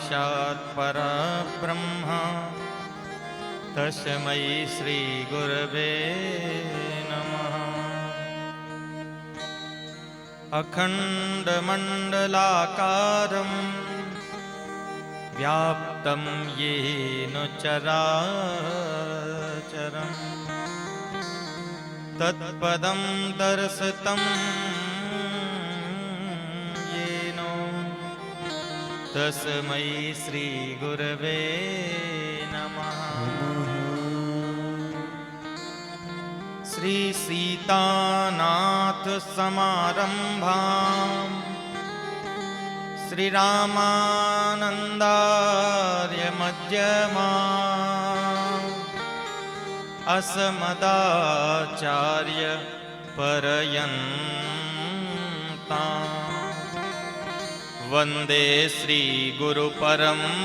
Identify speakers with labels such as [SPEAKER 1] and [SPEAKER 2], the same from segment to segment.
[SPEAKER 1] साक्षात् परब्रह्म तस्मै श्री गुरवे नमः। अखण्डमण्डलाकारं व्याप्तं येन चराचरं तत्पदं दर्शितं येन तस्मै श्री गुरवे नमः। श्री सीतानाथ समारंभां श्री रामानंदार्य मध्यमाम् अस्मदाचार्य पर्यन्ताम् वंदे श्री गुरु परंपरा।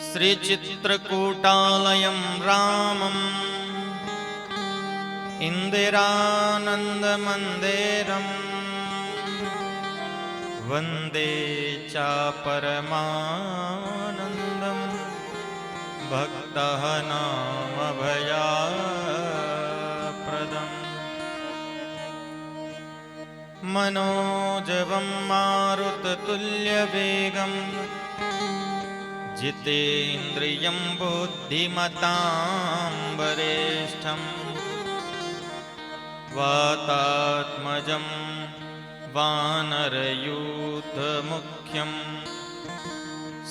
[SPEAKER 1] श्री चित्रकूटालयं रामम् इंदिरानंदमंदिरम् वंदे च परमानंदम् भक्तानामभयाप्रदम्। मनोजवं मारुततुल्यवेगं जितेन्द्रियं बुद्धिमतां वरिष्ठं वातात्मजं वानरयूथमुख्यं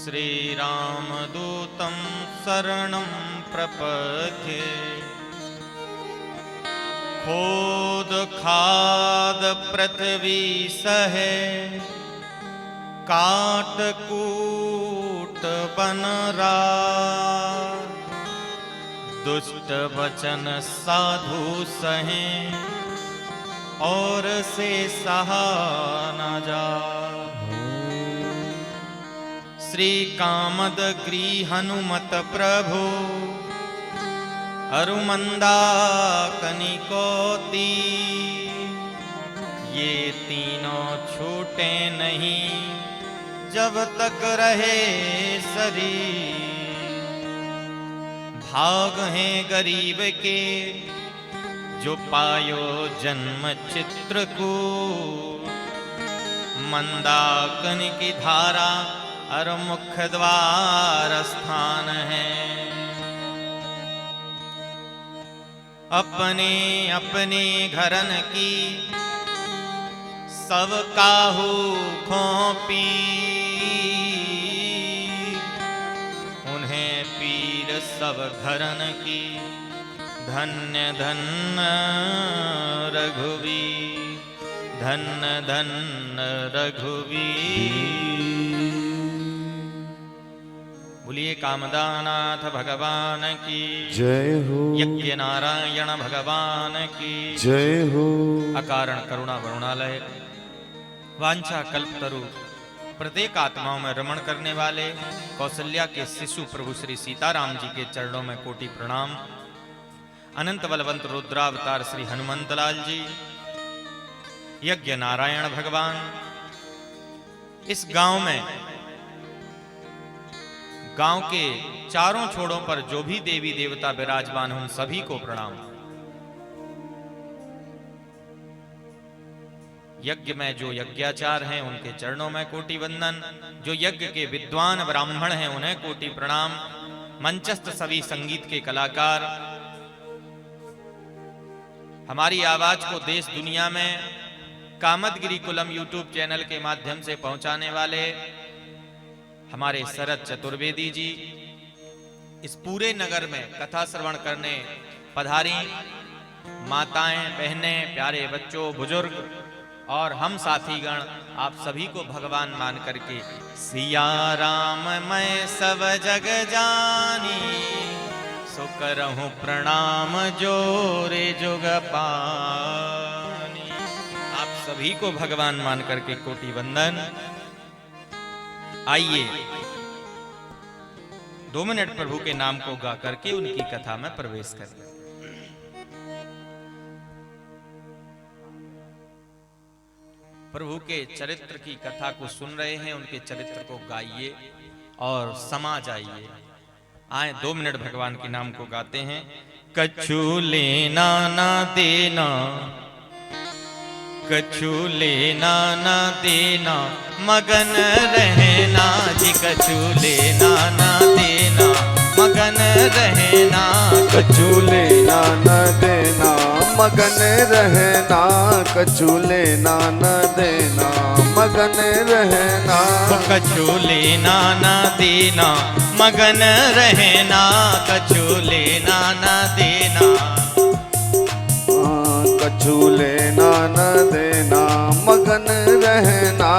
[SPEAKER 1] श्रीरामदूतं शरणं प्रपद्ये। खोद खाद पृथ्वी सहे काट कूट बनराज दुष्ट वचन साधु सहे और से सहा न जाए। श्री कामद गृह हनुमत प्रभु अरुमंदाकनिकोति ये तीनों छूटे नहीं जब तक रहे शरीर। भाग हैं गरीब के जो पायो जन्म चित्रकूट मंदाकिनी की धारा और मुख्य द्वार स्थान है। अपने अपने घरन की सब काहू खोपी उन्हें पीर सब घरन की धन्य धन्य रघुवीर धन्य धन्य रघुवीर। बोलिए कामदानाथ भगवान की
[SPEAKER 2] जय हो।
[SPEAKER 1] यज्ञ नारायण भगवान की
[SPEAKER 2] जय हो।
[SPEAKER 1] अकारण करुणा वरुणालय वांछा कल्पतरु प्रत्येक आत्माओं में रमण करने वाले कौशल्या के शिशु प्रभु श्री सीताराम जी के चरणों में कोटि प्रणाम। अनंत बलवंत रुद्रावतार श्री हनुमंतलाल जी, यज्ञ नारायण भगवान, इस गांव में गांव के चारों छोरों पर जो भी देवी देवता विराजमान हैं उन सभी को प्रणाम। यज्ञ में जो यज्ञाचार हैं उनके चरणों में कोटि वंदन। जो यज्ञ के विद्वान ब्राह्मण हैं उन्हें कोटि प्रणाम। मंचस्थ सभी संगीत के कलाकार, हमारी आवाज को देश दुनिया में कामदगिरी कुलम यूट्यूब चैनल के माध्यम से पहुंचाने वाले हमारे शरद चतुर्वेदी जी, इस पूरे नगर में कथा श्रवण करने पधारी माताएं, बहनें, प्यारे बच्चों, बुजुर्ग और हम साथीगण, आप सभी को भगवान मान करके सिया राम मैं सब जग जानी सो करहूं प्रणाम जोरे जुग पानी। आप सभी को भगवान मान करके कोटि वंदन। आइए 2 मिनट प्रभु के नाम को गा करके उनकी कथा में प्रवेश करें। प्रभु के चरित्र की कथा को सुन रहे हैं, उनके चरित्र को गाइए और समा जाइए। आए 2 मिनट भगवान के नाम को गाते हैं। कछु लेना ना देना, कछु लेना ना देना, मगन रहना जी। कछु लेना ना देना, मगन रहना।
[SPEAKER 2] कछु लेना न देना, मगन रहना। कछु लेना न देना, मगन रहना।
[SPEAKER 1] कछु लेना ना देना, मगन रहना। कछु लेना ना देना,
[SPEAKER 2] कछु लेना न देना, मगन रहना।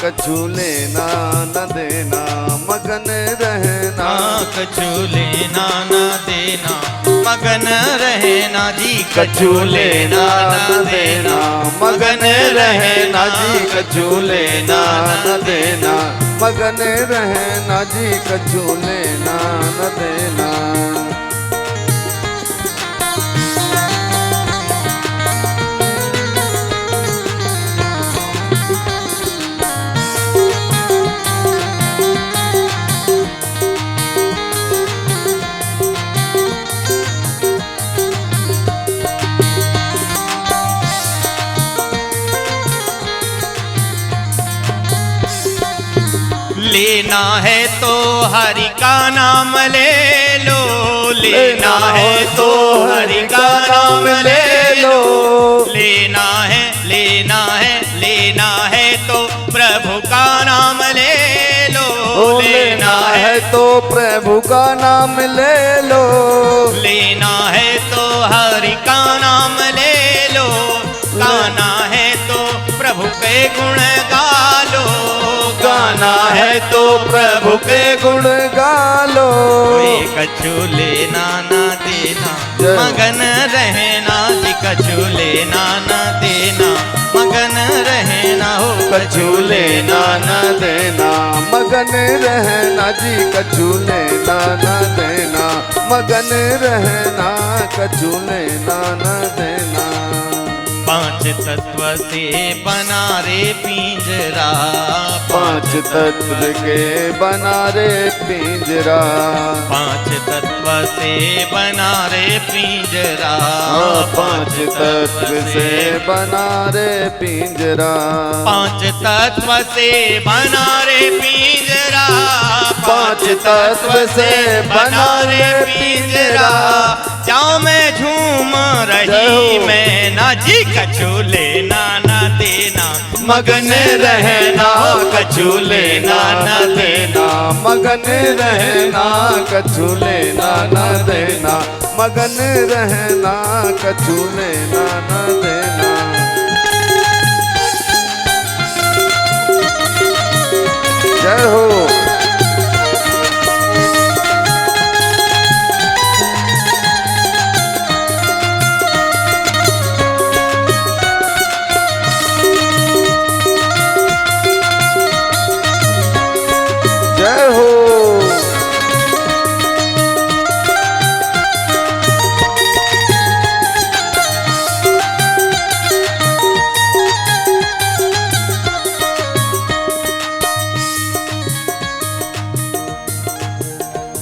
[SPEAKER 2] कछु लेना न देना, मगन रहना।
[SPEAKER 1] कछु लेना ना देना, मगन रहना जी।
[SPEAKER 2] कछु लेना न देना, मगन रहना जी। कछु लेना न देना, मगन रहना जी। कछु लेना न देना।
[SPEAKER 1] लेना है तो हरि का नाम ले लो, लेना है तो हरि का नाम ले लो। लेना है, लेना है, लेना है तो प्रभु का नाम ले लो।
[SPEAKER 2] लेना है तो प्रभु का नाम ले लो।
[SPEAKER 1] लेना है तो हरि का नाम ले लो। गाना है तो प्रभु के गुण गा लो।
[SPEAKER 2] गाना है तो प्रभु के गुण गा लो।
[SPEAKER 1] कछु लेना ना देना, मगन रहना जी। कछु लेना ना देना, मगन रहना हो।
[SPEAKER 2] कछु लेना न देना, मगन रहना जी। कछु लेना न देना, मगन रहना। कछु लेना न देना।
[SPEAKER 1] 5 तत्व से बना रे पिंजरा,
[SPEAKER 2] 5 तत्व के बना रे पिंजरा।
[SPEAKER 1] 5 तत्व से बना रे पिंजरा।
[SPEAKER 2] 5 तत्व से बना रे पिंजरा।
[SPEAKER 1] 5 तत्व से बना रे पिंजरा।
[SPEAKER 2] 5 तत्व से बना रे पिंजरा।
[SPEAKER 1] जाओ मैं झूम रही मैं ना जी। कछु लेना ना देना, मगन रहना। कछु लेना ना देना,
[SPEAKER 2] मगन रहना। कछु लेना न देना, मगन रहना। कछु लेना न देना। जय हो। जय हो।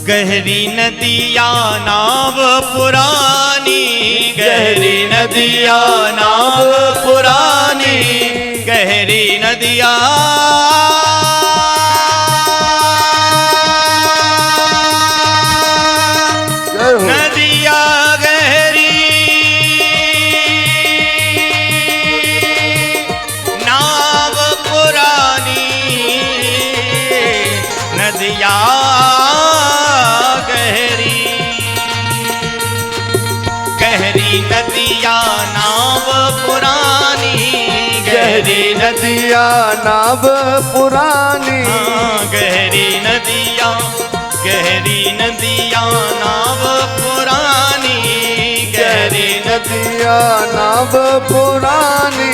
[SPEAKER 1] गहरी नदिया नाव पुरानी, गहरी नदिया नाव पुरानी। गहरी नदिया नदिया गहरी नाव पुरानी। नदिया गहरी, गहरी नदिया नाव पुरानी। गहरी
[SPEAKER 2] नदिया नाव पुरानी।
[SPEAKER 1] गहरी नदिया, गहरी नदिया नाव पुरानी। गहरी
[SPEAKER 2] नदिया नाव पुरानी।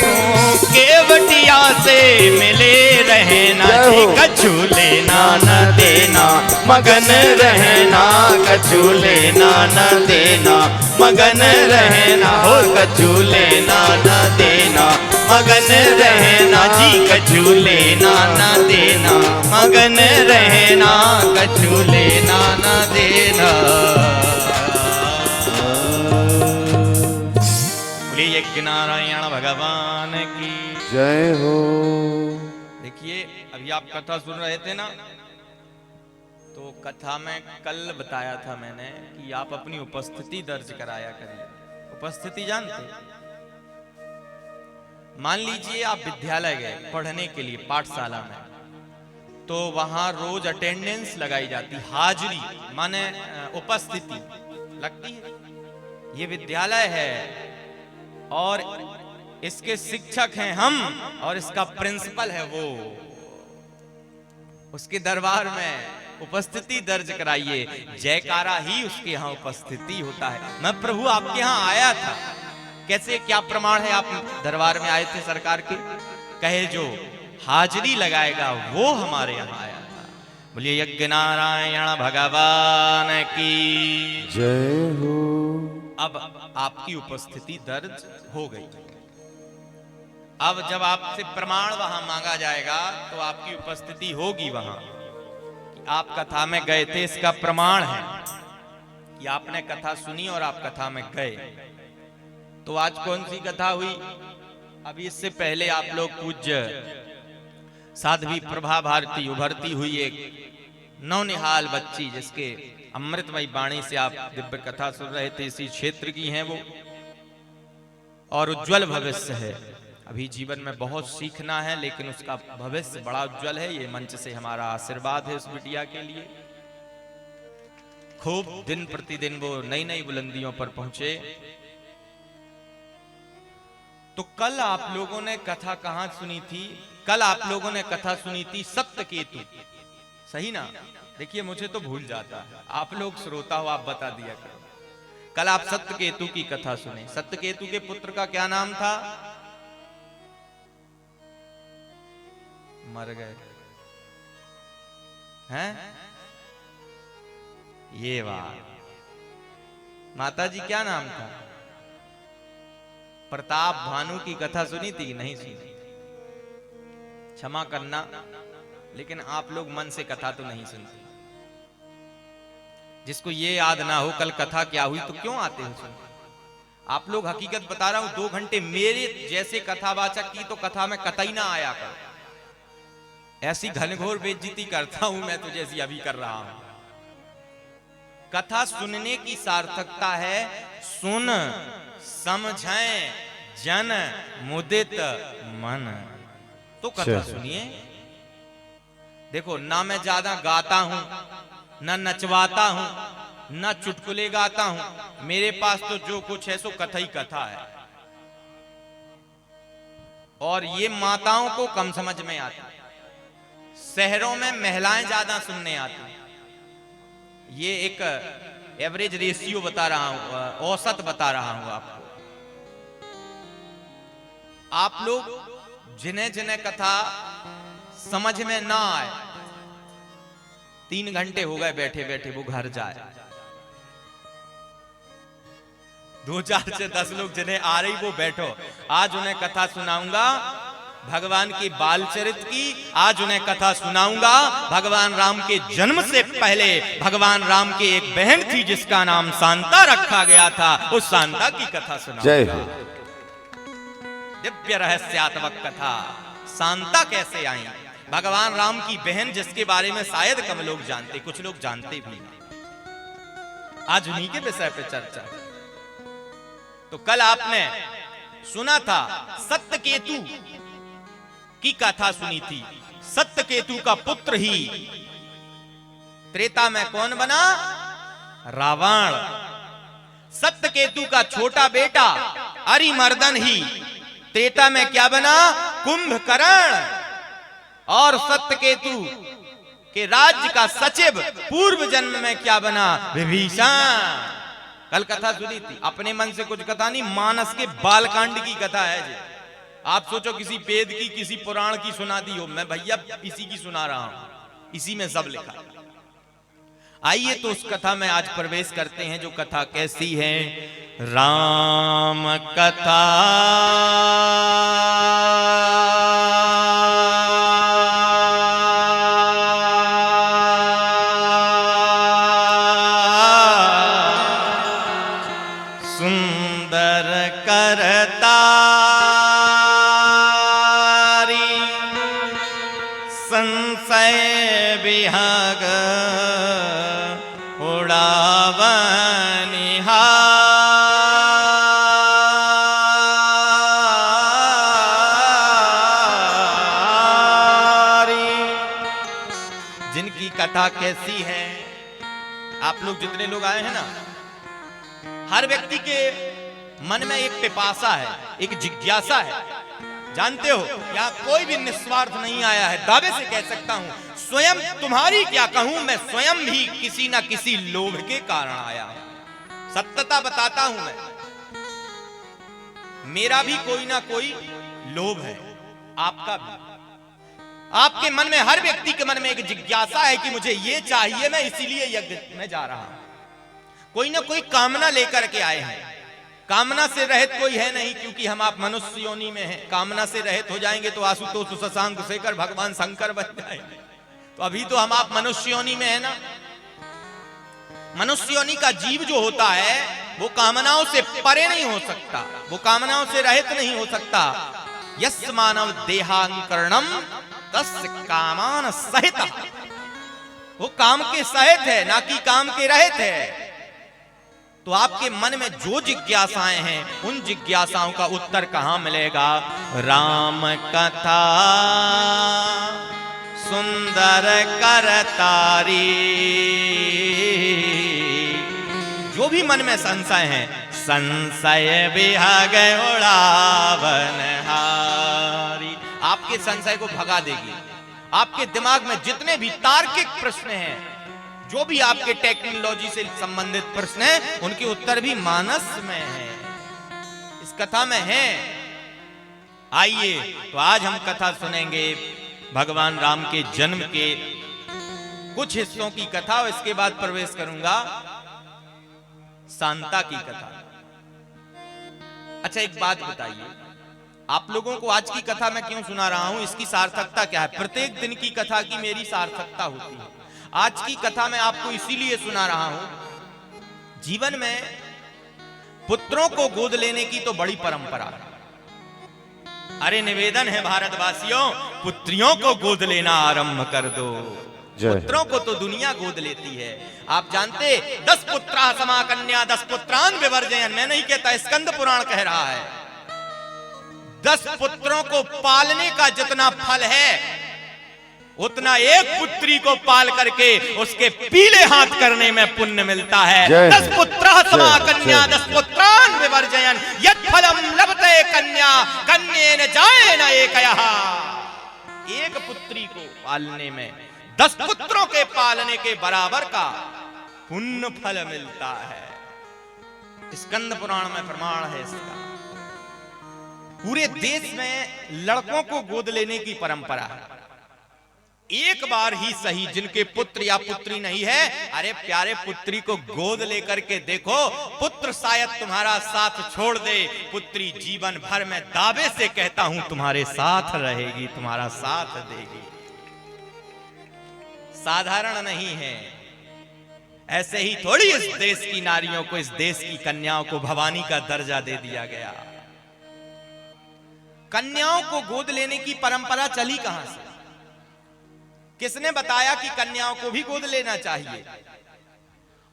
[SPEAKER 1] केवटिया से मिले रहना जी। कछु लेना न देना, मगन रहना। कछु लेना न देना, मगन रहना हो। कछु लेना न देना, मगन रहना जी कछु लेना न देना, मगन रहना कछु लेना न देना। बोलिए यज्ञ नारायण भगवान की
[SPEAKER 2] जय हो।
[SPEAKER 1] देखिए अभी आप कथा सुन रहे थे ना, तो कथा में कल बताया था मैंने कि आप अपनी उपस्थिति दर्ज कराया करिए। उपस्थिति जानते? मान लीजिए आप विद्यालय गए पढ़ने के लिए पाठशाला में, तो वहां रोज अटेंडेंस लगाई जाती, हाजिरी माने उपस्थिति लगती है। ये विद्यालय है और इसके शिक्षक हैं हम और इसका प्रिंसिपल है वो। उसके दरबार में उपस्थिति दर्ज कराइए, जयकारा ही उसके यहाँ उपस्थिति होता है। मैं प्रभु आपके यहाँ आया था, कैसे क्या प्रमाण है आप दरबार में आए थे सरकार के? कहे जो हाजिरी लगाएगा वो हमारे यहाँ आया था। बोलिए यज्ञ नारायण भगवान की
[SPEAKER 2] जय हो।
[SPEAKER 1] अब आपकी उपस्थिति दर्ज हो गई। अब जब आपसे प्रमाण वहां मांगा जाएगा तो आपकी उपस्थिति होगी वहां कि आप कथा में गए थे, इसका प्रमाण है कि आपने कथा सुनी और आप कथा में गए। तो आज कौन सी कथा हुई? अभी इससे पहले आप लोग पूज्य साध्वी प्रभा भारती उभरती हुई एक नौनिहाल बच्ची, जिसके अमृतमयी वाणी से आप दिव्य कथा सुन रहे थे, इसी क्षेत्र की हैं वो, और उज्जवल भविष्य है। अभी जीवन में बहुत सीखना है, लेकिन उसका भविष्य बड़ा उज्जवल है। ये मंच से हमारा आशीर्वाद है उस बिटिया के लिए। खूब दिन प्रतिदिन वो नई नई बुलंदियों पर पहुंचे। तो कल आप लोगों ने कथा कहां सुनी थी? कल आप लोगों ने कथा सुनी थी सत्यकेतु, सही ना? देखिए मुझे तो भूल जाता है, आप लोग श्रोता हो, आप बता दिया करो। कल आप सत्यकेतु की कथा सुने। सत्यकेतु के पुत्र का क्या नाम था? मर गए हैं? ये बात। माता जी क्या नाम था? प्रताप भानु की कथा सुनी थी कि नहीं सुनी? क्षमा करना, लेकिन आप लोग मन से कथा तो नहीं सुनते। जिसको ये याद ना हो कल कथा क्या हुई तो क्यों आते हो सुनते? आप लोग हकीकत बता रहा हूं, 2 घंटे मेरे जैसे कथावाचक की तो कथा में कतई ना आया कर। ऐसी घनघोर बेइज्जती करता हूं मैं तो जैसी अभी कर रहा हूं। कथा सुनने की सार्थकता है, सुन समझें जन मुदित मन। तो कथा सुनिए। देखो ना मैं ज्यादा गाता हूं, ना नचवाता हूं, ना चुटकुले गाता हूं। मेरे पास तो जो कुछ है सो कथा ही कथा है। और ये माताओं को कम समझ में आता है। शहरों में महिलाएं ज्यादा सुनने आती। ये एक एवरेज रेशियो बता रहा हूं, औसत बता रहा हूं आपको। आप लोग जिन्हें जिन्हें कथा समझ में ना आए, 3 घंटे हो गए बैठे बैठे, वो घर जाए। 2, 4 से 10 लोग जिन्हें आ रही वो बैठो। आज उन्हें कथा सुनाऊंगा भगवान की बाल चरित की। आज उन्हें कथा सुनाऊंगा भगवान राम के जन्म से पहले भगवान राम की एक बहन थी जिसका नाम शांता रखा गया था, उस शांता की कथा सुनाऊंगा। दिव्य रहस्यात्मक कथा। शांता कैसे आई? भगवान राम की बहन, जिसके बारे में शायद कम लोग जानते, कुछ लोग जानते भी नहीं। आज उन्हीं के विषय पे चर्चा। तो कल आपने सुना था सत्यकेतु की कथा सुनी थी। सत्यकेतु का पुत्र ही त्रेता में कौन बना? रावण। सत्यकेतु का छोटा बेटा अरिमर्दन ही त्रेता में क्या बना? कुंभकर्ण। और सत्यकेतु के राज्य का सचिव पूर्व जन्म में क्या बना? विभीषण। कल कथा सुनी थी। अपने मन से कुछ कथा नहीं, मानस के बालकांड की कथा है जी। आप सोचो किसी वेद की, किसी पुराण की सुना दी हो। मैं भैया इसी की सुना रहा हूं, इसी में सब लिखा। आइए तो उस कथा में आज प्रवेश करते हैं। जो कथा कैसी है? राम कथा सुंदर करतारी, संशय विहग उड़ावनिहारी। जिनकी कथा कैसी है? आप लोग जितने लोग आए हैं ना, हर व्यक्ति के मन में एक पिपासा है, एक जिज्ञासा है। जानते हो, यहाँ कोई भी निस्वार्थ नहीं आया है। दावे से कह सकता हूं, स्वयं तुम्हारी क्या कहूं, मैं स्वयं भी किसी ना किसी लोभ के कारण आया हूं। सत्यता बताता हूं मैं, मेरा भी कोई ना कोई लोभ है, आपका भी। आपके मन में, हर व्यक्ति के मन में एक जिज्ञासा है कि मुझे ये चाहिए, मैं इसीलिए यज्ञ में जा रहा हूं। कोई ना कोई कामना लेकर के आए हैं। कामना से रहित कोई है नहीं, क्योंकि हम आप मनुष्य योनि में हैं। कामना से रहित हो जाएंगे तो आशुतोष शशांक शेखर भगवान शंकर बन जाएंगे। तो अभी तो हम आप मनुष्य योनि में है ना। मनुष्य योनि का जीव जो होता है वो कामनाओं से परे नहीं हो सकता, वो कामनाओं से रहित नहीं हो सकता। यस मानव देहांकरणम तस्य कामान सहित, वो काम के सहित है, ना कि काम के रहित है। तो आपके मन में जो जिज्ञासाएं हैं, उन जिज्ञासाओं का उत्तर कहां मिलेगा? राम कथा सुंदर करतारी। जो भी मन में संशय है, संशय विहग उड़ावनहारी, आपके संशय को भगा देगी। आपके दिमाग में जितने भी तार्किक प्रश्न हैं, जो भी आपके टेक्नोलॉजी से संबंधित प्रश्न हैं, उनके उत्तर भी मानस में है, इस कथा में है। आइए तो आज हम कथा सुनेंगे भगवान राम के जन्म के कुछ हिस्सों की कथा, और इसके बाद प्रवेश करूंगा शांता की कथा। अच्छा, एक बात बताइए, आप लोगों को आज की कथा मैं क्यों सुना रहा हूं, इसकी सार्थकता क्या है? प्रत्येक दिन की कथा की मेरी सार्थकता होती है। आज की कथा मैं आपको इसीलिए सुना रहा हूं, जीवन में पुत्रों को गोद लेने की तो बड़ी परंपरा है। अरे निवेदन है भारतवासियों, पुत्रियों को गोद लेना आरंभ कर दो। पुत्रों को तो दुनिया गोद लेती है। आप जानते, 10 पुत्रा समा कन्या 10 पुत्रान विवर्जयन, मैं नहीं कहता, स्कंद पुराण कह रहा है। 10 पुत्रों को पालने का जितना फल है, उतना एक पुत्री को पाल करके उसके पीले हाथ करने में पुण्य मिलता है। 10 पुत्रा समा कन्या 10 पुत्रान विवर्जयन, यत् फलम लभते कन्या कन्येन जायेन एकयः। एक पुत्री को पालने में 10 पुत्रों के पालने के बराबर का पुण्य फल मिलता है। स्कंद पुराण में प्रमाण है इसका। पूरे देश में लड़कों को गोद लेने की परंपरा है। एक बार ही सही, जिनके पुत्र या पुत्री नहीं है, अरे प्यारे पुत्री को गोद लेकर के देखो। पुत्र शायद तुम्हारा साथ छोड़ दे, पुत्री जीवन भर में दावे से कहता हूं तुम्हारे साथ रहेगी, तुम्हारा साथ देगी। साधारण नहीं है। ऐसे ही थोड़ी इस देश की नारियों को, इस देश की कन्याओं को भवानी का दर्जा दे दिया गया। कन्याओं को गोद लेने की परंपरा चली कहां से? किसने बताया कि कन्याओं को भी गोद लेना चाहिए?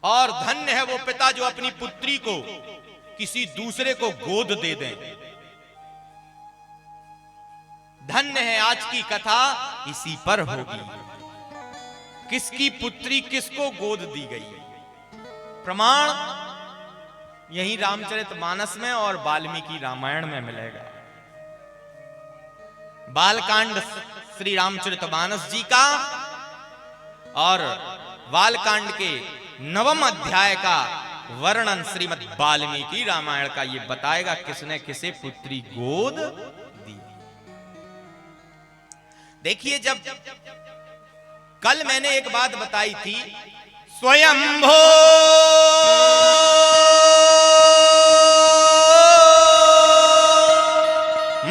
[SPEAKER 1] और धन्य है वो पिता जो अपनी पुत्री को किसी दूसरे को गोद दे दें। धन्य है। आज की कथा इसी पर होगी, किसकी पुत्री किसको गोद दी गई। प्रमाण यही रामचरितमानस में और वाल्मीकि रामायण में मिलेगा। बालकांड श्री रामचरितमानस जी का और बालकांड के 9वें अध्याय का वर्णन श्रीमद् वाल्मीकि रामायण का ये बताएगा किसने किसे पुत्री गोद दी। देखिए, जब कल मैंने एक बात बताई थी, स्वयंभो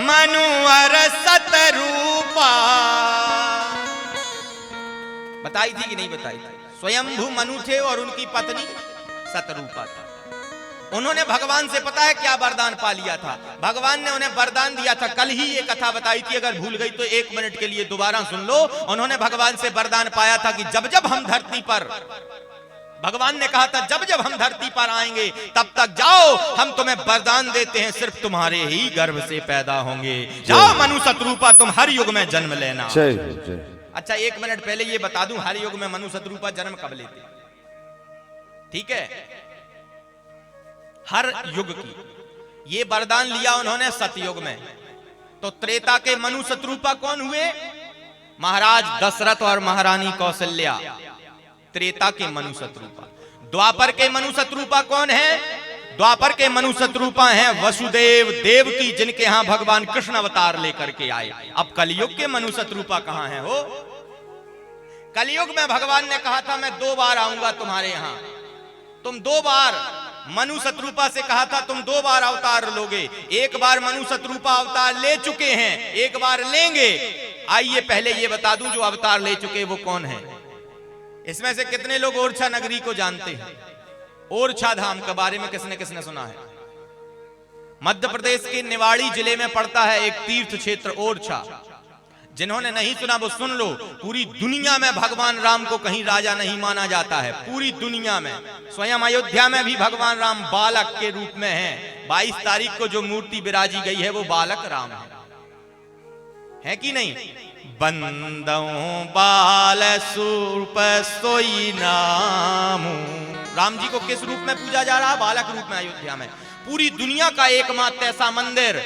[SPEAKER 1] मनुवर सतरूपा। बताई थी कि नहीं बताई थी? स्वयंभू मनु थे और उनकी पत्नी सतरूपा था। उन्होंने भगवान से पता है क्या वरदान पा लिया था। भगवान ने उन्हें वरदान दिया था, कल ही ये कथा बताई थी, अगर भूल गई तो 1 मिनट के लिए दोबारा सुन लो। उन्होंने भगवान से वरदान पाया था कि जब जब हम धरती पर, भगवान ने कहा था जब जब हम धरती पर आएंगे तब तक जाओ, हम तुम्हें वरदान देते हैं, सिर्फ तुम्हारे ही गर्भ से पैदा होंगे। जाओ मनु सतरूपा, तुम हर युग में जन्म लेना। अच्छा 1 मिनट पहले ये बता दूं, हर युग में मनु सतरूपा जन्म कब लेते? ठीक है, हर युग की ये वरदान लिया उन्होंने सतयुग में। तो त्रेता के मनु सतरूपा कौन हुए? महाराज दशरथ और महारानी कौशल्या, त्रेता के मनु सतरूपा। द्वापर के मनु सतरूपा कौन है? द्वापर के मनु सतरूपा हैं वसुदेव देवकी, जिनके यहां भगवान कृष्ण अवतार लेकर के आए। अब कलयुग के मनु सतरूपा कहां हैं? हो कलयुग में भगवान ने कहा था मैं 2 बार आऊंगा तुम्हारे यहां, तुम 2 बार, मनु सतरूपा से कहा था तुम 2 बार अवतार लोगे। 1 बार मनु सतरूपा अवतार ले चुके हैं, 1 बार लेंगे। आइए पहले ये बता दूं जो अवतार ले चुके वो कौन है। इसमें से कितने लोग ओरछा नगरी को जानते हैं? ओरछा धाम के बारे में किसने किसने सुना है? मध्य प्रदेश के निवाड़ी जिले में पड़ता है एक तीर्थ क्षेत्र ओरछा। जिन्होंने नहीं सुना वो सुन लो। पूरी दुनिया में भगवान राम को कहीं राजा नहीं माना जाता है, पूरी दुनिया में। स्वयं अयोध्या में भी भगवान राम बालक के रूप में हैं। 22 तारीख को जो मूर्ति विराजी गई है वो बालक राम है कि नहीं? बंदों बाल सूप सोई नामू। राम जी को किस रूप में पूजा जा रहा है? बालक रूप में अयोध्या में। पूरी दुनिया का एकमात्र ऐसा मंदिर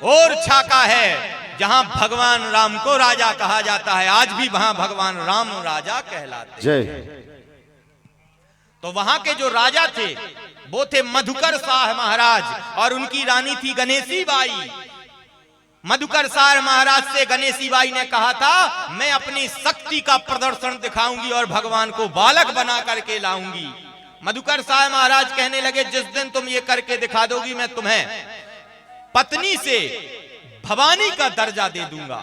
[SPEAKER 1] ओरछा का है जहां भगवान राम को राजा कहा जाता है। आज भी वहां भगवान राम राजा कहलाते हैं। तो वहां के जो राजा थे वो थे मधुकर शाह महाराज, और उनकी रानी थी गणेशी बाई। मधुकर शाह महाराज से गणेशी बाई ने कहा था मैं अपनी शक्ति का प्रदर्शन दिखाऊंगी और भगवान को बालक बना करके लाऊंगी। मधुकर शाह महाराज कहने लगे जिस दिन तुम ये करके दिखा दोगी मैं तुम्हें पत्नी से भवानी का दर्जा दे दूंगा।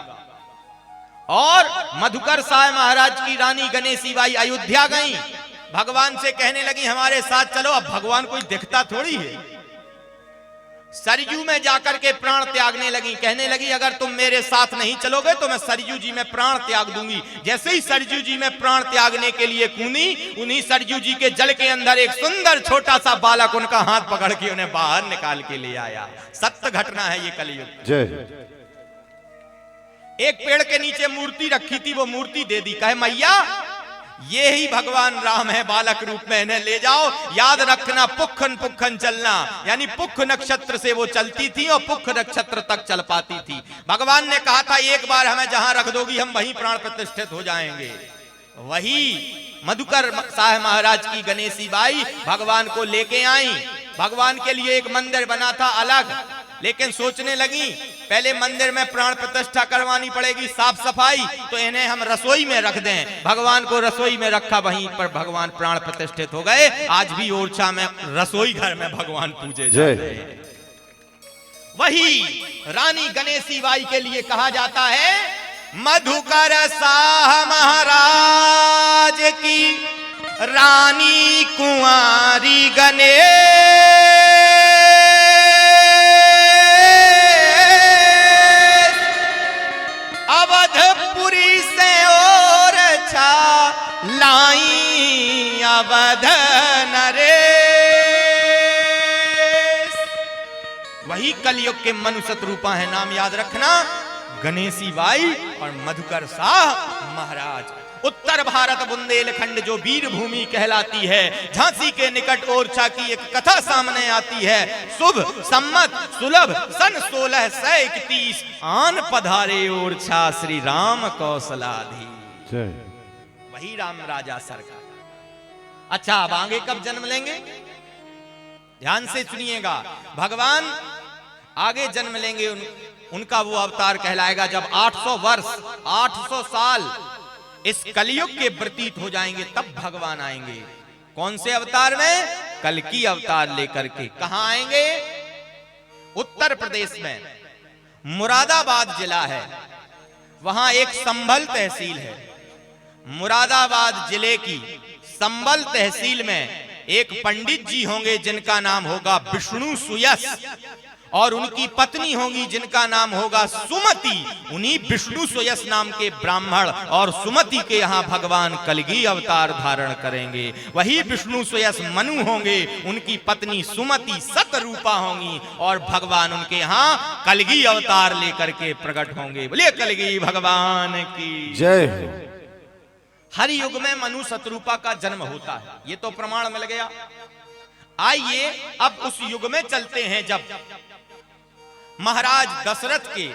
[SPEAKER 1] और मधुकर शाह महाराज की रानी गणेशी बाई अयोध्या गई, भगवान से कहने लगी हमारे साथ चलो। अब भगवान कोई दिखता थोड़ी है। सरयू में जाकर के प्राण त्यागने लगी, कहने लगी अगर तुम मेरे साथ नहीं चलोगे तो मैं सरयू जी में प्राण त्याग दूंगी। जैसे ही सरयू जी में प्राण त्यागने के लिए कूदी, उन्हीं सरयू जी के जल के अंदर एक सुंदर छोटा सा बालक उनका हाथ पकड़ के उन्हें बाहर निकाल के ले आया। सत्य घटना है ये कलयुग।
[SPEAKER 2] जय।
[SPEAKER 1] एक पेड़ के नीचे मूर्ति रखी थी, वो मूर्ति दे दी, कहे मैया ये ही भगवान राम है बालक रूप में, इन्हें ले जाओ। याद रखना पुखन पुखन चलना, यानी पुख नक्षत्र से वो चलती थी और पुख नक्षत्र तक चल पाती थी। भगवान ने कहा था एक बार हमें जहां रख दोगी हम वहीं प्राण प्रतिष्ठित हो जाएंगे। वही मधुकर शाह महाराज की गणेशी बाई भगवान को लेके आई। भगवान के लिए एक मंदिर बना था अलग, लेकिन सोचने लगी पहले मंदिर में प्राण प्रतिष्ठा करवानी पड़ेगी, साफ सफाई, तो इन्हें हम रसोई में रख दें। भगवान को रसोई में रखा, वहीं पर भगवान प्राण प्रतिष्ठित हो गए। आज भी ओरछा में रसोई घर में भगवान पूजे जाते हैं। वही रानी गणेशी बाई के लिए कहा जाता है मधुकर शाह महाराज की रानी कुंवारी गणेश अवधपुरी से ओरछा लाई अवध नरेश। वही कलयुग के मनु सतरूपा है, नाम याद रखना गणेशी बाई और मधुकर शाह महाराज। उत्तर भारत बुंदेलखंड जो वीर भूमि कहलाती है, झांसी के निकट ओरछा की एक कथा सामने आती है। शुभ सम्मत सुलभ सन 1631 आन पधारे ओरछा श्री राम कौशलाधीश। वही राम राजा सरकार। अच्छा अब आगे कब जन्म लेंगे? ध्यान से सुनिएगा। भगवान आगे जन्म लेंगे, उनका वो अवतार कहलाएगा जब 800 वर्ष 800 साल इस कलयुग के प्रतीत हो जाएंगे तब भगवान आएंगे। कौन से अवतार में? कल्कि अवतार लेकर के। कहां आएंगे? उत्तर प्रदेश में मुरादाबाद जिला है, वहां एक संभल तहसील है। मुरादाबाद जिले की संभल तहसील में एक पंडित जी होंगे जिनका नाम होगा विष्णु सुयस, और उनकी पत्नी होगी जिनका नाम होगा सुमति। उन्हीं विष्णु सुयस नाम के ब्राह्मण और सुमति के यहाँ भगवान कलगी अवतार धारण करेंगे। वही विष्णु सुयस मनु होंगे, उनकी पत्नी सुमति सतरूपा होंगी, और भगवान उनके यहाँ कलगी अवतार लेकर के प्रकट होंगे। बोलिए कलगी भगवान की
[SPEAKER 2] जय हो।
[SPEAKER 1] हर युग में मनु शतरूपा का जन्म होता है, ये तो प्रमाण मिल गया। आइए अब उस युग में चलते हैं जब महाराज दशरथ के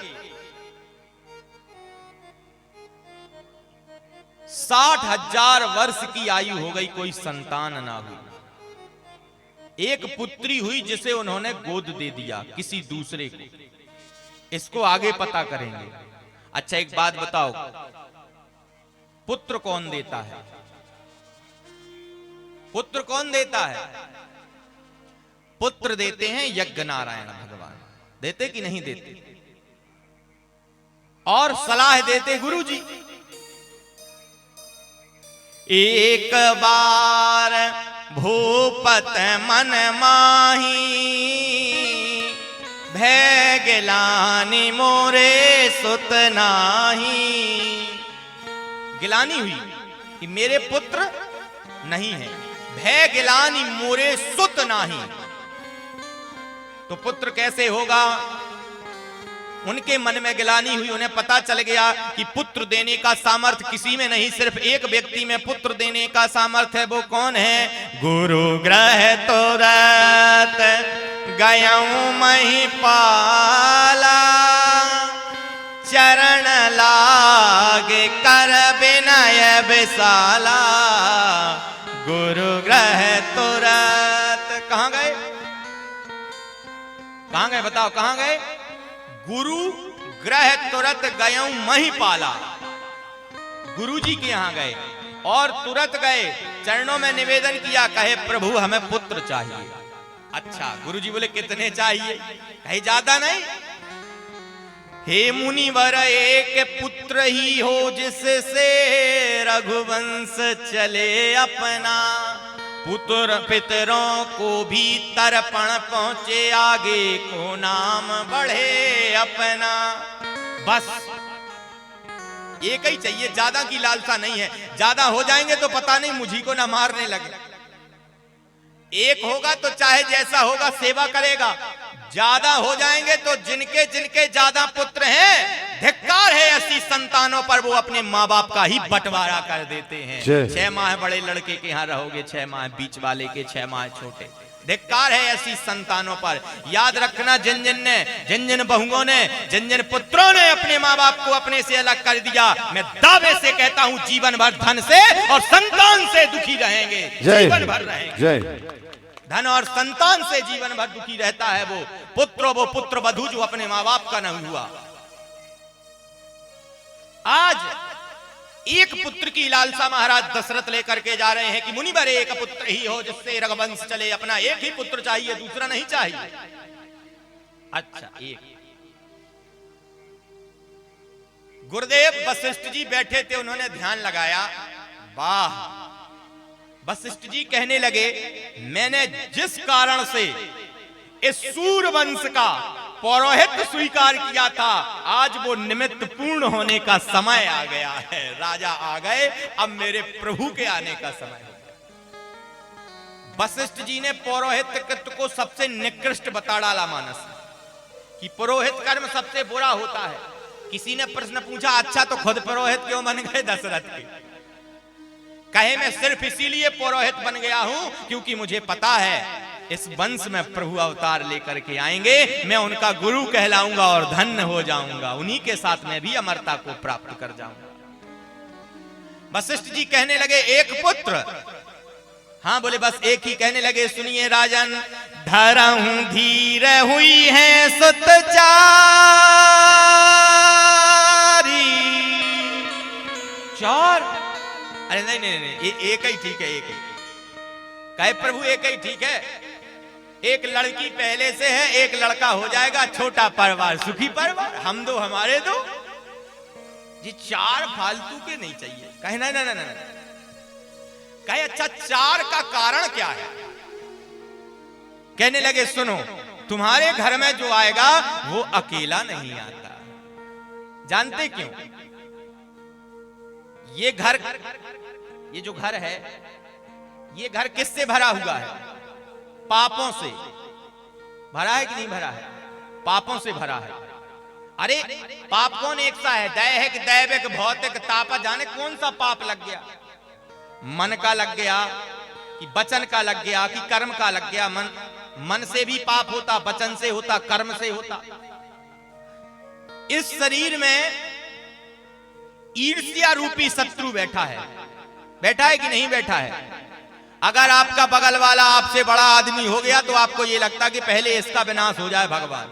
[SPEAKER 1] 60,000 वर्ष की आयु हो गई, कोई संतान ना हुई। एक पुत्री हुई जिसे उन्होंने गोद दे दिया किसी दूसरे को। इसको आगे पता करेंगे। अच्छा एक बात बताओ, पुत्र कौन देता है? पुत्र कौन देता है? पुत्र देते हैं यज्ञ नारायण भगवान। देते कि नहीं देते? और सलाह देते गुरु जी। एक बार भूपत मन माही, भय गिलानी मोरे सुत नाही। गिलानी हुई कि मेरे पुत्र नहीं है, भय गिलानी मोरे सुत नाही। तो पुत्र कैसे होगा? उनके मन में गिलानी हुई, उन्हें पता चल गया कि पुत्र देने का सामर्थ्य किसी में नहीं, सिर्फ एक व्यक्ति में पुत्र देने का सामर्थ्य है। वो कौन है? गुरु ग्रह तुरत गयऊं मही पाला, चरण लागे कर विनय विशाला। गुरु ग्रह तुरत कहां गए? कहां गए बताओ, कहां गए? गुरु ग्रह तुरत गयऊं मही पाला। गुरु जी के यहां गए और तुरंत गए, चरणों में निवेदन किया, कहे प्रभु हमें पुत्र चाहिए। अच्छा, गुरु जी बोले कितने चाहिए? कहे ज्यादा नहीं। हे मुनिवर एक पुत्र ही हो जिससे रघुवंश चले अपना, पुत्र पितरों को भी तर्पण पहुंचे, आगे को नाम बढ़े अपना। बस एक ही चाहिए, ज्यादा की लालसा नहीं है। ज्यादा हो जाएंगे तो पता नहीं मुझी को ना मारने लगे। एक होगा तो चाहे जैसा होगा सेवा करेगा, ज्यादा हो जाएंगे तो जिनके जिनके ज्यादा पुत्र हैं, धिक्कार है ऐसी संतानों पर, वो अपने माँ बाप का ही बंटवारा कर देते हैं। 6 माह बड़े लड़के के यहाँ रहोगे, 6 माह बीच वाले के, 6 माह छोटे। धिक्कार है ऐसी संतानों पर। याद रखना, जिन जिन बहुओं ने, जिन जिन पुत्रों ने अपने माँ बाप को अपने से अलग कर दिया, मैं दावे से कहता हूँ जीवन भर धन से और संतान से दुखी रहेंगे। जीवन भर रहेंगे। धन और संतान से जीवन भर दुखी रहता है वो पुत्र वधू जो अपने माँ बाप का नहीं हुआ। आज एक पुत्र की लालसा महाराज दशरथ लेकर के जा रहे हैं कि मुनिवर एक पुत्र ही हो जिससे रघुवंश चले अपना। एक ही पुत्र चाहिए, दूसरा नहीं चाहिए। अच्छा, एक। गुरुदेव वशिष्ठ जी बैठे थे, उन्होंने ध्यान लगाया। वाह! वशिष्ठ जी कहने लगे, मैंने जिस कारण से इस सूर्यवंश का पौरोहित स्वीकार किया था, आज वो निमित्त पूर्ण होने का समय आ गया है। राजा आ गए, अब मेरे प्रभु के आने का समय है। वशिष्ठ जी ने पौरोहित्य को सबसे निकृष्ट बता डाला मानस कि पुरोहित कर्म सबसे बुरा होता है। किसी ने प्रश्न पूछा, अच्छा तो खुद पुरोहित क्यों बन गए दशरथ के? कहे मैं सिर्फ इसीलिए पुरोहित बन गया हूं क्योंकि मुझे पता है इस वंश में प्रभु अवतार लेकर के आएंगे, मैं उनका गुरु कहलाऊंगा और धन्य हो जाऊंगा, उन्हीं के साथ मैं भी अमरता को प्राप्त कर जाऊंगा। वशिष्ठ जी कहने लगे, एक पुत्र? हाँ बोले, बस एक ही। कहने लगे, सुनिए राजन, धरहूं धीर हुई है सुतचारी, चार? अरे नहीं नहीं नहीं, ये एक ही ठीक है, एक ही कहे प्रभु, एक ही ठीक है। एक लड़की पहले से है, एक लड़का हो जाएगा, छोटा परिवार सुखी परिवार, हम दो हमारे दो। ये चार फालतू के नहीं चाहिए। कहे ना ना ना ना, कहे अच्छा चार का कारण क्या है? कहने लगे सुनो, तुम्हारे घर में जो आएगा वो अकेला नहीं आता। जानते क्यों? ये घर, ये जो घर है, ये घर किससे भरा हुआ है? पापों से भरा है कि नहीं भरा है? पापों से भरा है। अरे पाप कौन एक सा है? दैहिक, दैविक, भौतिक, ताप, जाने कौन सा पाप लग गया? मन का लग गया कि वचन का लग गया कि कर्म का लग गया? मन से भी पाप होता, वचन से होता, कर्म से होता। इस शरीर में ईर्ष्या रूपी शत्रु बैठा है। बैठा है कि नहीं बैठा है? अगर आपका बगल वाला आपसे बड़ा आदमी हो गया तो आपको यह लगता कि पहले इसका विनाश हो जाए भगवान।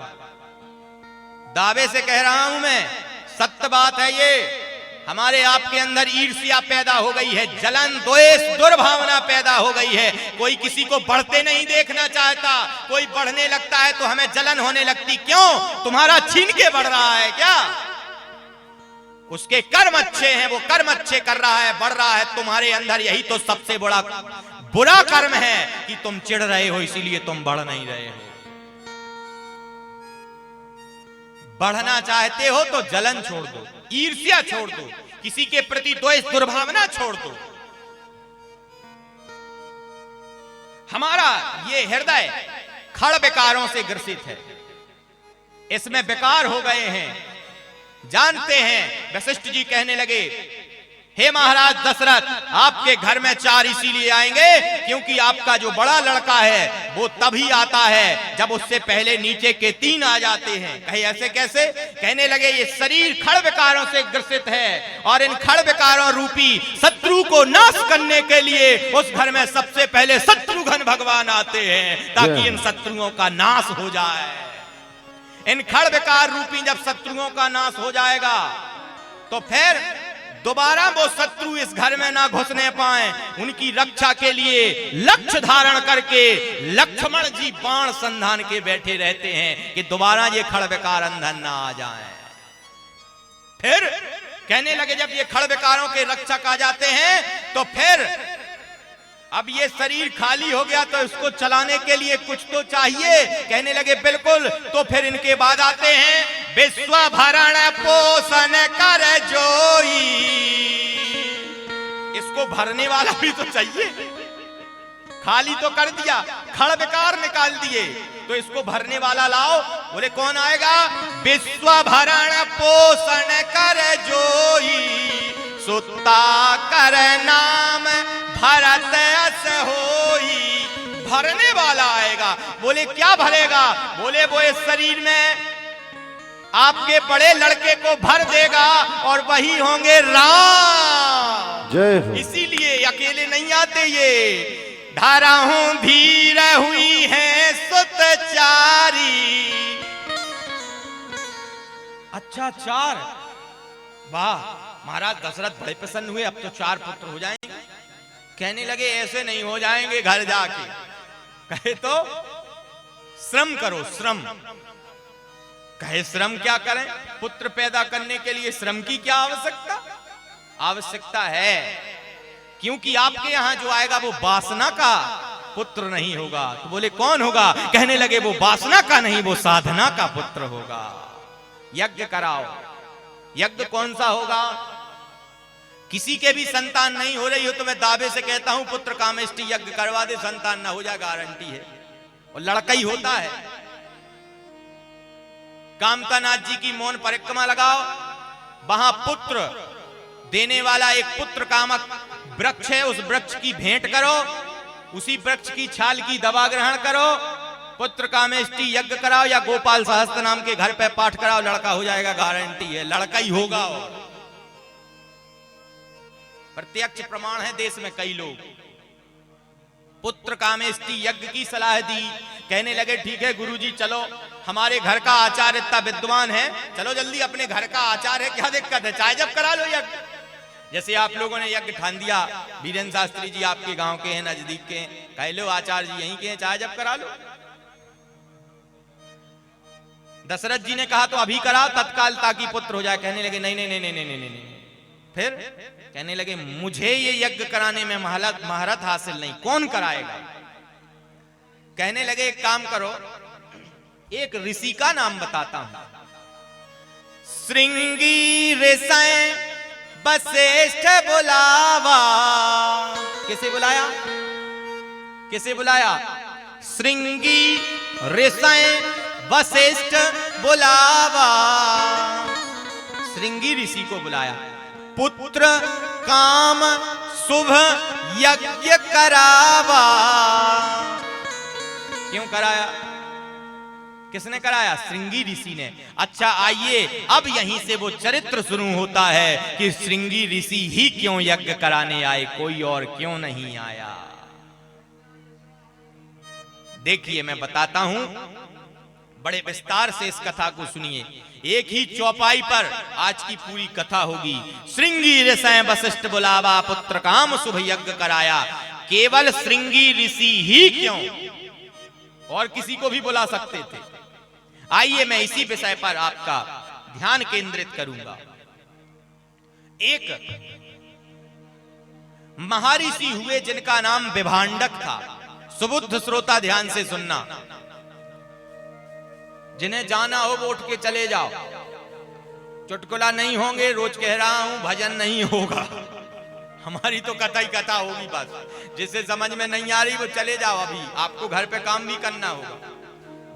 [SPEAKER 1] दावे से कह रहा हूं मैं, सत्य बात है ये। हमारे आपके अंदर ईर्ष्या पैदा हो गई है, जलन, द्वेष, दुर्भावना पैदा हो गई है। कोई किसी को बढ़ते नहीं देखना चाहता, कोई बढ़ने लगता है तो हमें जलन होने लगती। क्यों? तुम्हारा छीन के बढ़ रहा है क्या? उसके कर्म अच्छे हैं, वो कर्म अच्छे कर रहा है, बढ़ रहा है तुम्हारे अंदर। यही तो सबसे बड़ा बुरा कर्म है कि तुम चिढ़ रहे हो, इसीलिए तुम बढ़ नहीं रहे हो। बढ़ना चाहते हो तो जलन छोड़ दो, ईर्ष्या छोड़ दो, किसी के प्रति द्वेष, दुर्भावना छोड़ दो। हमारा ये हृदय खड़ विकारों से ग्रसित है, इसमें विकार हो गए हैं। जानते हैं, वशिष्ठ जी कहने लगे, हे महाराज दशरथ, आपके घर में चार इसीलिए आएंगे क्योंकि आपका जो बड़ा लड़का है वो तभी आता है जब उससे पहले नीचे के तीन आ जाते हैं। कहे ऐसे कैसे? कहने लगे ये शरीर खड़ विकारों से ग्रसित है और इन खड़ विकारों रूपी शत्रु को नाश करने के लिए उस घर में सबसे पहले शत्रुघ्न भगवान आते हैं ताकि इन शत्रुओं का नाश हो जाए। इन खड़ विकार रूपी जब शत्रुओं का नाश हो जाएगा तो फिर दोबारा वो शत्रु इस घर में ना घुसने पाए। उनकी रक्षा के लिए लक्ष्य धारण करके लक्ष्मण जी बाण संधान के बैठे रहते हैं कि दोबारा ये खड़ विकार अंदर ना आ जाए। फिर कहने लगे जब ये खड़ विकारों के रक्षक आ जाते हैं तो फिर अब ये शरीर खाली हो गया तो इसको चलाने के लिए कुछ तो चाहिए। कहने लगे बिल्कुल। तो फिर इनके बाद आते हैं विश्व भरण पोषण कर जोई, इसको भरने वाला भी तो चाहिए। खाली तो कर दिया, खड़ विकार निकाल दिए, तो इसको भरने वाला लाओ। बोले कौन आएगा? विश्व भरण पोषण कर जोई, सुता कर नाम भरत अस होई। भरने वाला आएगा। बोले क्या भरेगा? बोले वो इस शरीर में आपके बड़े लड़के को भर देगा और वही होंगे राम।
[SPEAKER 2] जय हो।
[SPEAKER 1] इसीलिए अकेले नहीं आते ये। धारा हूं धीर हुई है सुतचारी। अच्छा चार, वाह महाराज दशरथ बड़े प्रसन्न हुए, अब तो चार पुत्र हो जाएंगे। कहने लगे ऐसे नहीं हो जाएंगे घर जाके। कहे तो श्रम करो, श्रम। कहे श्रम क्या करें? पुत्र पैदा करने के लिए श्रम की क्या आवश्यकता? आवश्यकता है, क्योंकि आपके यहां जो आएगा वो वासना का पुत्र नहीं होगा। तो बोले कौन होगा? कहने लगे वो वासना का नहीं, वो साधना का पुत्र होगा। यज्ञ कराओ। यज्ञ कौन सा होगा? किसी के भी संतान नहीं हो रही हो तो मैं दावे से कहता हूं पुत्र कामेष्टि यज्ञ करवा दे, संतान ना हो जाए, गारंटी है। और लड़का ही होता है। कामतानाथ जी की मौन परिक्रमा लगाओ, वहां पुत्र देने वाला एक पुत्र कामक वृक्ष है, उस वृक्ष की भेंट करो, उसी वृक्ष की छाल की दवा ग्रहण करो, पुत्र कामेष्टि यज्ञ कराओ या गोपाल सहस्त्र नाम के घर पे पाठ कराओ, लड़का हो जाएगा, गारंटी है, लड़का ही होगा। प्रत्यक्ष प्रमाण है, देश में कई लोग पुत्र कामेष्टि यज्ञ की सलाह दी। कहने लगे ठीक है गुरुजी, चलो हमारे घर का आचार्य इतना विद्वान है, चलो जल्दी अपने घर का आचार्य है, क्या दिक्कत है, चाहे जब करा लो यज्ञ। जैसे आप लोगों ने यज्ञ ठान दिया, वीरेंद्र शास्त्री जी आपके गांव के हैं, नजदीक के हैं, कह लो आचार्य जी यहीं के हैं, चाहे जब करा लो। दशरथ जी ने कहा तो अभी कराओ तत्काल ताकि पुत्र हो जाए। कहने लगे नहीं नहीं नहीं नहीं नहीं नहीं। फिर कहने लगे मुझे ये यज्ञ कराने में महारत हासिल नहीं, कौन कराएगा? कहने लगे एक काम करो, एक ऋषि का नाम बताता हूं, श्रृंगी ऋषय वशिष्ठ बुलावा। किसे बुलाया? किसे बुलाया? श्रृंगी ऋषय वशिष्ठ बुलावा। श्रृंगी ऋषि को बुलाया, पुत्र काम शुभ यज्ञ करावा। क्यों कराया? किसने कराया? श्रृंगी ऋषि ने। अच्छा आइए अब यहीं से वो चरित्र शुरू होता है कि श्रृंगी ऋषि ही क्यों यज्ञ कराने आए, कोई और क्यों नहीं आया। देखिए मैं बताता हूं, बड़े विस्तार से इस कथा को सुनिए, एक ही चौपाई पर आज की पूरी कथा होगी। श्रृंगी ऋषि वशिष्ठ बुलावा, पुत्र काम शुभ यज्ञ कराया। केवल श्रृंगी ऋषि ही क्यों, और किसी को भी बुला सकते थे। आइए मैं इसी विषय पर आपका ध्यान केंद्रित करूंगा। एक महर्षि हुए जिनका नाम विभांडक था। सुबुद्ध श्रोता ध्यान से सुनना, जिन्हें जाना हो वो उठ के चले जाओ। चुटकुला नहीं होंगे, रोज कह रहा हूं, भजन नहीं होगा, हमारी तो कथा ही कथा होगी बस। जिसे समझ में नहीं आ रही वो चले जाओ, अभी आपको घर पे काम भी करना होगा।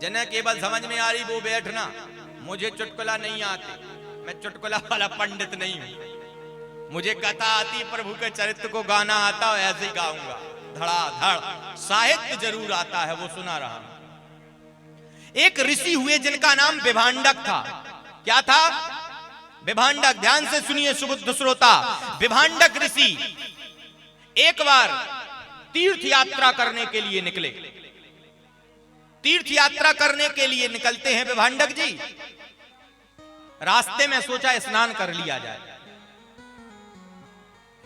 [SPEAKER 1] जिन्हें केवल समझ में आ रही वो बैठना। मुझे चुटकुला नहीं आते, मैं चुटकुला वाला पंडित नहीं हूं। मुझे कथा आती, प्रभु के चरित्र को गाना आता है, ऐसे ही गाऊंगा धड़ाधड़। साहित्य जरूर आता है, वो सुना रहा हूं। एक ऋषि हुए जिनका नाम विभांडक था। क्या था? विभांडक। ध्यान से सुनिए सुबुद्ध श्रोता, विभांडक ऋषि एक बार तीर्थ यात्रा करने के लिए निकले। तीर्थ यात्रा करने के लिए निकलते हैं विभांडक जी। रास्ते में सोचा स्नान कर लिया जाए।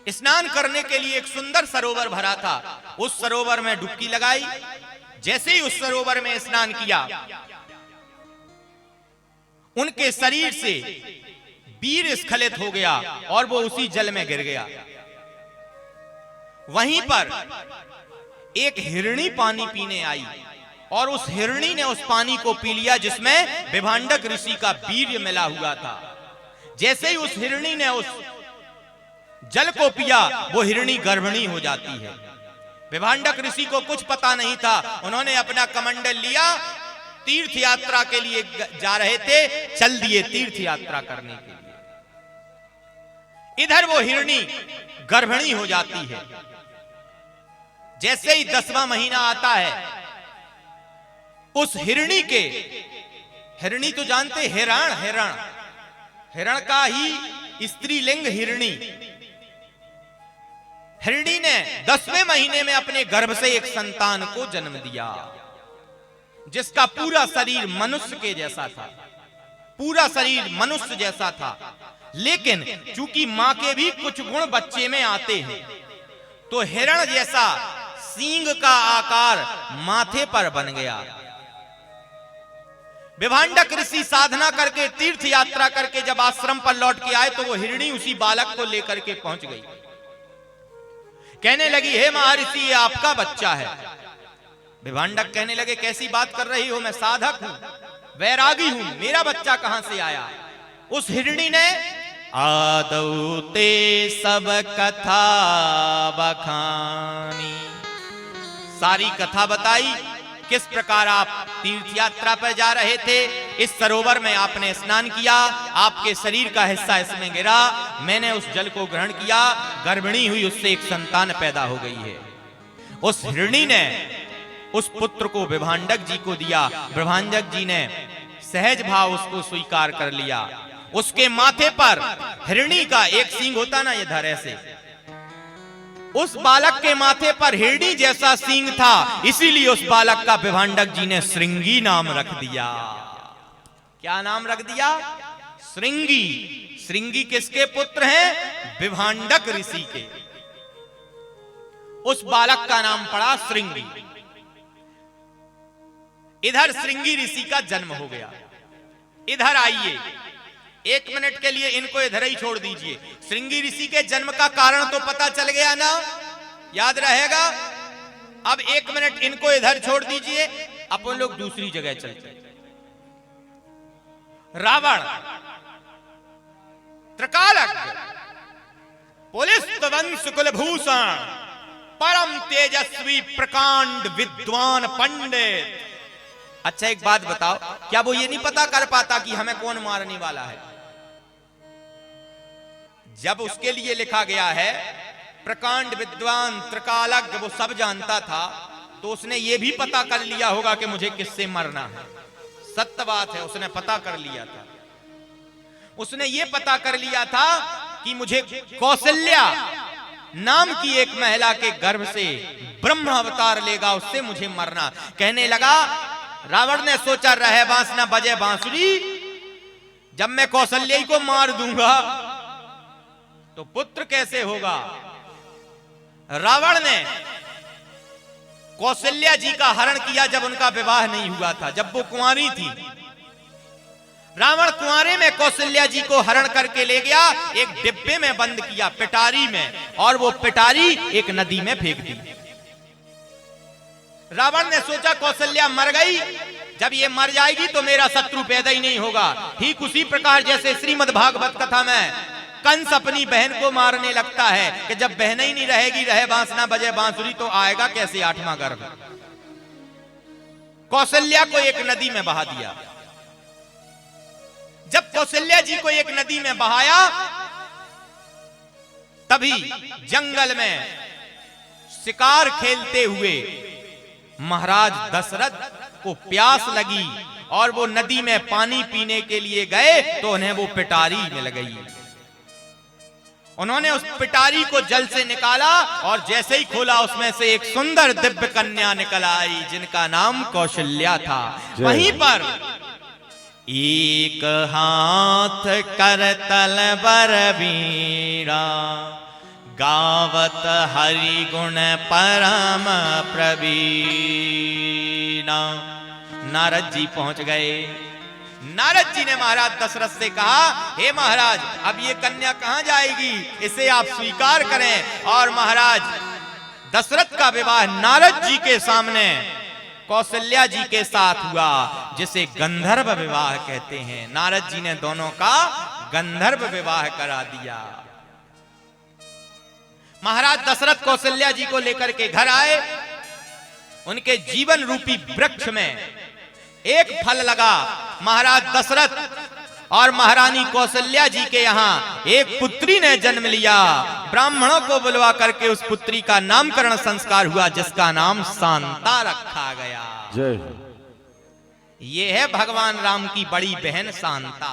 [SPEAKER 1] स्नान करने के लिए एक सुंदर सरोवर भरा था, उस सरोवर में डुबकी लगाई। जैसे ही उस सरोवर में स्नान किया, उनके शरीर से वीर स्खलित हो गया और वो उसी जल में गिर गया। वहीं पर एक हिरणी पानी पीने आई और उस हिरणी ने उस पानी को पी लिया जिसमें विभांडक ऋषि का वीर्य मिला हुआ था। जैसे ही उस हिरणी ने उस जल को पिया, वो हिरणी गर्भिणी हो जाती है। विभांडक ऋषि को कुछ पता नहीं था। उन्होंने अपना कमंडल लिया, तीर्थ यात्रा के लिए जा रहे थे, चल दिए तीर्थ यात्रा करने के लिए। इधर वो हिरणी गर्भिणी हो जाती है। जैसे ही 10वां महीना आता है, उस हिरणी के, हिरणी तो जानते हिरण, हिरण, हिरण का ही स्त्रीलिंग हिरणी। हिरणी ने 10वें महीने में अपने गर्भ से एक संतान को जन्म दिया, जिसका पूरा शरीर मनुष्य के जैसा था। पूरा शरीर मनुष्य जैसा था, लेकिन चूंकि मां के भी कुछ गुण बच्चे में आते हैं, तो हिरण जैसा सींग का आकार माथे पर बन गया। विभांडक ऋषि साधना करके, तीर्थ यात्रा करके जब आश्रम पर लौट के आए, तो वो हिरणी उसी बालक को लेकर के पहुंच गई। कहने लगी, हे महर्षि, ये आपका बच्चा है। विभांडक कहने लगे, कैसी बात कर रही हो, मैं साधक हूं, वैरागी हूं, मेरा बच्चा कहां से आया? उस हिरणी ने आदौ ते सब कथा बखानी, सारी कथा बताई। किस प्रकार आप तीर्थ यात्रा पर जा रहे थे, इस सरोवर में आपने स्नान किया, आपके शरीर का हिस्सा इसमें गिरा, मैंने उस जल को ग्रहण किया, गर्भिणी हुई, उससे एक संतान पैदा हो गई है। उस हिरणी ने उस पुत्र को विभांडक जी को दिया। विभांडक जी ने सहज भाव उसको स्वीकार कर लिया। उसके माथे पर हिरणी का एक सींग होता ना, इधर ऐसे, उस बालक के माथे पर हिरणी जैसा सींग था, इसीलिए उस बालक का विभांडक जी ने श्रृंगी नाम रख दिया। क्या नाम रख दिया? श्रृंगी। श्रृंगी किसके पुत्र हैं? विभांडक ऋषि के। उस बालक का नाम पड़ा श्रृंगी। इधर श्रृंगी ऋषि का जन्म हो गया। इधर आइए, 1 मिनट के लिए इनको इधर ही छोड़ दीजिए। श्रृंगी ऋषि के जन्म का कारण तो पता चल गया ना, याद रहेगा। अब 1 मिनट इनको इधर छोड़ दीजिए, अपन लोग दूसरी जगह चलते हैं। रावण, त्रिकालज्ञ, पुलिस वंश कुलभूषण, परम तेजस्वी प्रकांड विद्वान पंडित। अच्छा एक बात बताओ, क्या वो ये नहीं पता कर पाता कि हमें कौन मारने वाला है? जब उसके लिए लिखा गया है प्रकांड विद्वान त्रिकालज्ञ, वो सब जानता था, तो उसने ये भी पता कर लिया होगा कि मुझे किससे मरना है। सत्य बात है, उसने पता कर लिया था। उसने ये पता कर लिया था कि मुझे कौशल्या नाम की एक महिला के गर्भ से ब्रह्म अवतार लेगा, उससे मुझे मरना। कहने लगा, रावण ने सोचा रहे बांस ना बजे बांसुरी, जब मैं कौशल्या को मार दूंगा तो पुत्र कैसे होगा। रावण ने कौशल्या जी का हरण किया जब उनका विवाह नहीं हुआ था, जब वो कुंवारी थी। रावण कुंवारे में कौशल्या जी को हरण करके ले गया, एक डिब्बे में बंद किया, पिटारी में, और वो पिटारी एक नदी में फेंक दी। रावण ने सोचा कौशल्या मर गई, जब ये मर जाएगी तो मेरा शत्रु पैदा ही नहीं होगा। ठीक उसी प्रकार जैसे श्रीमद् भागवत कथा में कंस अपनी बहन को मारने लगता है कि जब बहन ही नहीं रहेगी, रहे बांस ना बजे बांसुरी, तो आएगा कैसे 8वां गर्भ। कौशल्या को एक नदी में बहा दिया। जब कौशल्या जी को एक नदी में बहाया, तभी जंगल में शिकार खेलते हुए महाराज दशरथ को प्यास लगी और वो नदी में पानी पीने के लिए गए, तो उन्हें वो पिटारी मिल गई। उन्होंने उस पिटारी को जल से निकाला और जैसे ही खोला, उसमें से एक सुंदर दिव्य कन्या निकल आई, जिनका नाम कौशल्या था। वहीं पर एक हाथ करतल बर बीड़ा, गावत हरि गुण परम प्रवीणा। नारद जी पहुंच गए। नारद जी ने महाराज दशरथ से कहा, हे महाराज, अब ये कन्या कहां जाएगी, इसे आप स्वीकार करें। और महाराज दशरथ का विवाह नारद जी के सामने कौशल्या जी के साथ हुआ, जिसे गंधर्व विवाह कहते हैं। नारद जी ने दोनों का गंधर्व विवाह करा दिया। महाराज दशरथ कौशल्या जी को लेकर के घर आए। उनके जीवन रूपी वृक्ष में एक फल लगा। महाराज दशरथ और महारानी कौशल्या जी के यहाँ एक पुत्री ने जन्म लिया। ब्राह्मणों को बुलवा करके उस पुत्री का नामकरण संस्कार हुआ, जिसका नाम शांता रखा गया।
[SPEAKER 2] जय।
[SPEAKER 1] ये है भगवान राम की बड़ी बहन शांता।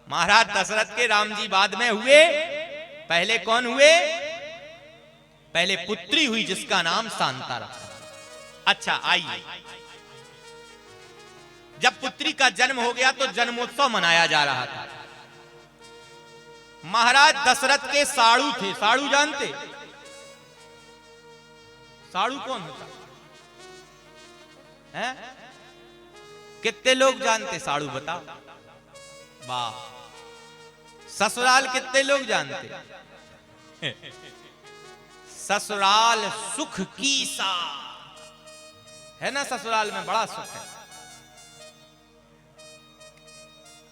[SPEAKER 1] महाराज दशरथ के राम जी बाद में हुए। पहले कौन हुए? पहले पुत्री हुई, जिसका नाम शांता रखा। अच्छा आइए, जब पुत्री का जन्म हो गया तो जन्मोत्सव मनाया जा रहा था। महाराज दशरथ के साड़ू थे। साड़ू जानते? साड़ू कौन होता है? कितने लोग जानते साड़ू, बताओ। वाह, ससुराल कितने लोग जानते? ससुराल सुख की सा है ना, ससुराल में बड़ा सुख है।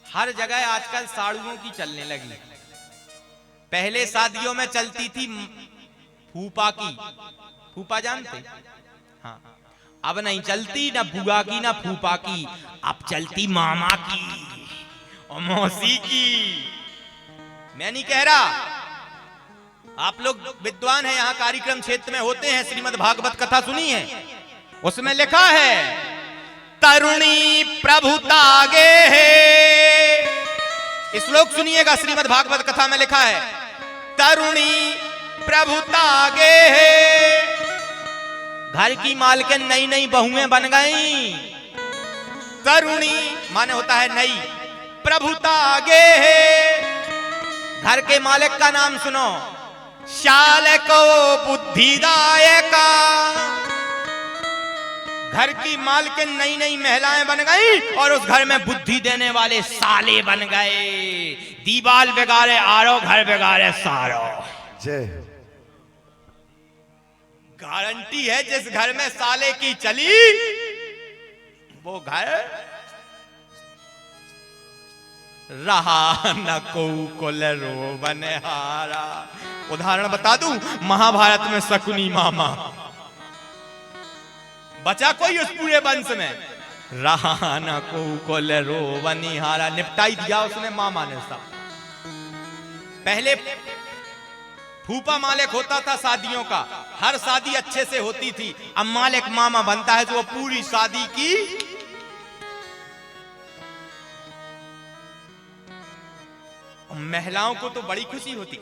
[SPEAKER 1] हर जगह आजकल साड़ुओं की चलने लगी। पहले शादियों में चलती थी फूफा की। फूफा जानते? हाँ। अब नहीं चलती ना बुआ की ना फूफा की, अब चलती मामा की और मौसी की। मैं नहीं कह रहा, आप लोग विद्वान हैं, यहाँ कार्यक्रम क्षेत्र में होते हैं, श्रीमद् भागवत कथा सुनी है, उसमें लिखा है तरुणी प्रभुतागे है। श्लोक सुनिएगा, श्रीमद् भागवत कथा में लिखा है तरुणी प्रभुतागे है। घर की मालकिन नई नई बहुएं बन गई। तरुणी माने होता है नई, प्रभुतागे है घर के मालिक का नाम सुनो, शाल को बुद्धिदायका। घर की मालकिन नई नई महिलाएं बन गई और उस घर में बुद्धि देने वाले साले बन गए। दीवाल बिगाड़े आरो, घर बिगाड़े सारो।
[SPEAKER 2] जय।
[SPEAKER 1] गारंटी है जिस घर में साले की चली वो घर रहा न को रो बनहारा। उदाहरण बता दूं, महाभारत में शकुनी मामा बचा कोई उस पूरे वंश में? रहा न को रो बनिहारा, निपटाई दिया उसने मामा ने सब। पहले फूफा मालिक होता था शादियों का, हर शादी अच्छे से होती थी। अब मालिक मामा बनता है जो पूरी शादी की महिलाओं को तो बड़ी खुशी होती।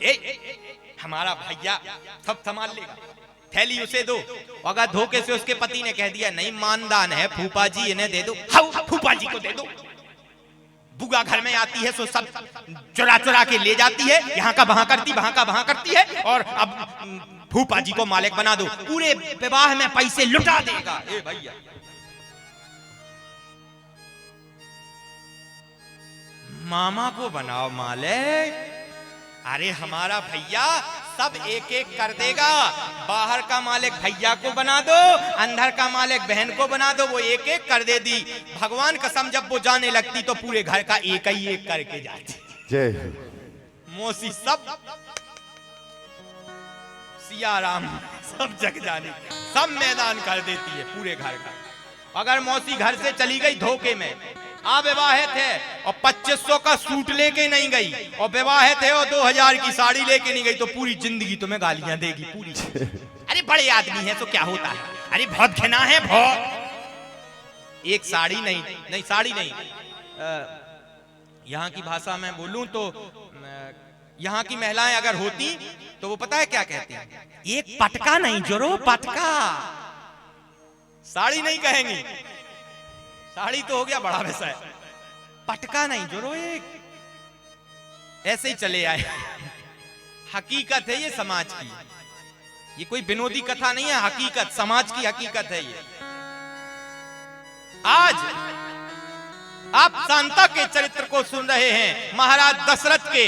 [SPEAKER 1] हमारा भैया सब संभाल लेगा, थैली उसे दो। अगर धोखे से उसके पति ने कह दिया नहीं मानदान है फूफा जी इन्हें दे दो, हाँ फूफा जी को दे दो। बुआ घर में आती है सो सब चुरा चुरा के ले जाती है, यहाँ का वहां करती, वहां का वहां करती है, और अब फूफा जी को मालिक बना दो, पूरे विवाह में पैसे लुटा देगा। ए भैया मामा को बनाओ मालिक। अरे हमारा भैया सब एक एक कर देगा। बाहर का मालिक भैया को बना दो, अंदर का मालिक बहन को बना दो, वो एक एक कर दे दी। भगवान कसम जब वो जाने लगती तो पूरे घर का एक ही एक करके जाती।
[SPEAKER 2] जय।
[SPEAKER 1] मौसी सब सिया राम सब जग जाने, सब मैदान कर देती है पूरे घर का। अगर मौसी घर से चली गई धोखे में, अविवाहित है और 2500 का सूट लेके नहीं गई, और विवाहित है और 2000 की साड़ी लेके नहीं गई, तो पूरी जिंदगी तुम्हें गालियां देगी पूरी। अरे बड़े आदमी है तो क्या होता है, अरे बहुत घिना है बहुत। एक साड़ी नहीं साड़ी नहीं, यहाँ की भाषा में बोलूं तो यहाँ की महिलाएं अगर होती तो वो पता है क्या कहती हैं, एक पटका नहीं जोरो पटका। साड़ी नहीं कहेंगी, साड़ी तो हो गया बड़ा वैसा है, पटका नहीं जोरो एक। ऐसे ही चले आए। हकीकत है ये समाज की, ये कोई विनोदी कथा नहीं है, हकीकत समाज की हकीकत है ये। आज आप शांता के चरित्र को सुन रहे हैं। महाराज दशरथ के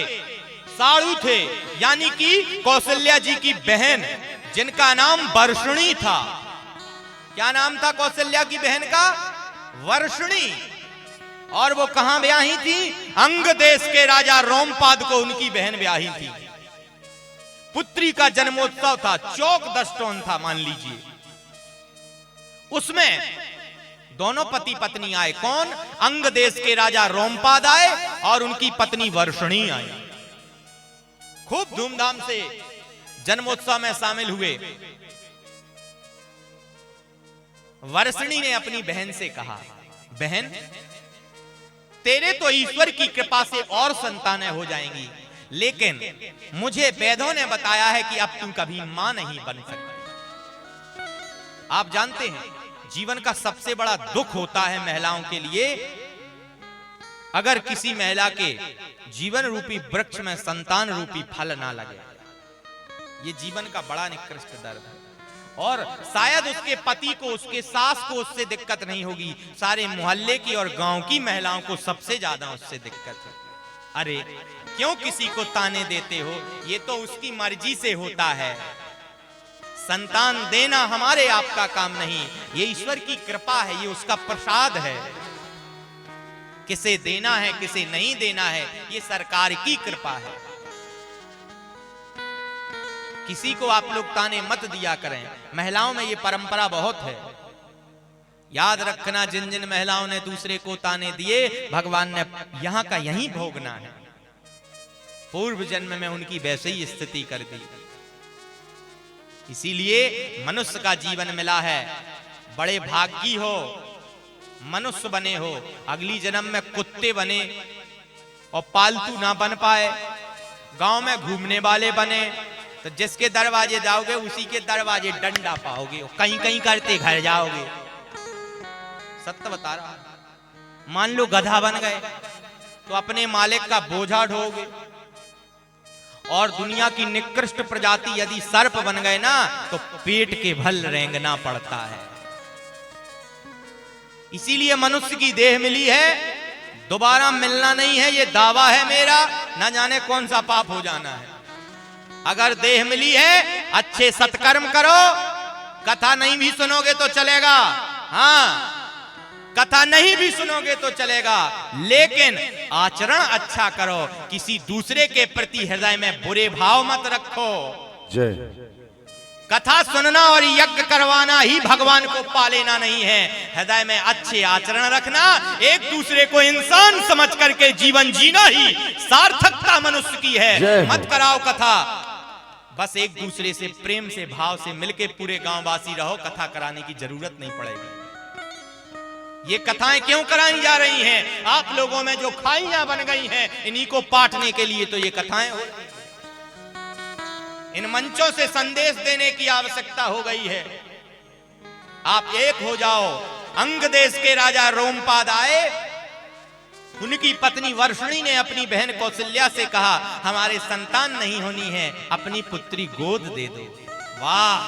[SPEAKER 1] साड़ू थे, यानी कि कौशल्या जी की बहन, जिनका नाम वर्षणी था। क्या नाम था कौशल्या की बहन का? वर्षणी। और वो कहां ब्याही थी? अंग देश के राजा रोमपाद को उनकी बहन ब्याही थी। पुत्री का जन्मोत्सव था, चौक दस्टोन था मान लीजिए। उसमें दोनों पति पत्नी आए। कौन? अंग देश के राजा रोमपाद आए और उनकी पत्नी वर्षणी आई। खूब धूमधाम से जन्मोत्सव में शामिल हुए। वर्षणी ने अपनी बहन से कहा, बहन तेरे तो ईश्वर की कृपा से और संतानें हो जाएंगी, लेकिन मुझे वेदों ने बताया है कि अब तुम कभी मां नहीं बन सकती। आप जानते हैं जीवन का सबसे बड़ा दुख होता है महिलाओं के लिए, अगर किसी महिला के जीवन रूपी वृक्ष में संतान रूपी फल ना लगे। ये जीवन का बड़ा निकृष्ट दर्द है। और शायद उसके पति को, उसके सास को उससे दिक्कत नहीं होगी, सारे मोहल्ले की और गांव की महिलाओं को सबसे ज्यादा उससे दिक्कत है। अरे क्यों किसी को ताने देते हो, ये तो उसकी मर्जी से होता है। संतान देना हमारे आपका काम नहीं, ये ईश्वर की कृपा है, ये उसका प्रसाद है। किसे देना है किसे नहीं देना है ये सरकार की कृपा है। किसी को आप लोग ताने मत दिया करें, महिलाओं में ये परंपरा बहुत है। याद रखना, जिन जिन महिलाओं ने दूसरे को ताने दिए, भगवान ने यहां का यहीं भोगना है। पूर्व जन्म में उनकी वैसे ही स्थिति कर दी। इसीलिए मनुष्य का जीवन मिला है, बड़े भाग्यी हो, मनुष्य बने हो। अगली जन्म में कुत्ते बने और पालतू ना बन पाए, गांव में घूमने वाले बने, तो जिसके दरवाजे जाओगे उसी के दरवाजे डंडा पाओगे, कहीं कहीं करते घर जाओगे। सत्य बता रहा। मान लो गधा बन गए तो अपने मालिक का बोझा ढोगे, और दुनिया की निकृष्ट प्रजाति यदि सर्प बन गए ना तो पेट के भल रेंगना पड़ता है। इसीलिए मनुष्य की देह मिली है, दोबारा मिलना नहीं है, ये दावा है मेरा, ना जाने कौन सा पाप हो जाना है। अगर देह मिली है अच्छे सत्कर्म करो, कथा नहीं भी सुनोगे तो चलेगा, हाँ कथा नहीं भी सुनोगे तो चलेगा, लेकिन आचरण अच्छा करो, किसी दूसरे के प्रति हृदय में बुरे भाव मत रखो।
[SPEAKER 2] जय।
[SPEAKER 1] कथा सुनना और यज्ञ करवाना ही भगवान को पा लेना नहीं है, हृदय में अच्छे आचरण रखना, एक दूसरे को इंसान समझ करके जीवन जीना ही सार्थकता मनुष्य की है। मत कराओ कथा, बस एक दूसरे से प्रेम से भाव से मिलके पूरे गांववासी रहो, कथा कराने की जरूरत नहीं पड़ेगी। ये कथाएं क्यों कराई जा रही हैं? आप लोगों में जो खाइयां बन गई हैं, इन्हीं को पाटने के लिए तो ये कथाएं हो रही। इन मंचों से संदेश देने की आवश्यकता हो गई है। आप एक हो जाओ। अंग देश के राजा रोमपाद आए, उनकी पत्नी वर्षणी ने अपनी बहन कौशल्या से कहा, हमारे संतान नहीं होनी है, अपनी पुत्री गोद दे दो। वाह,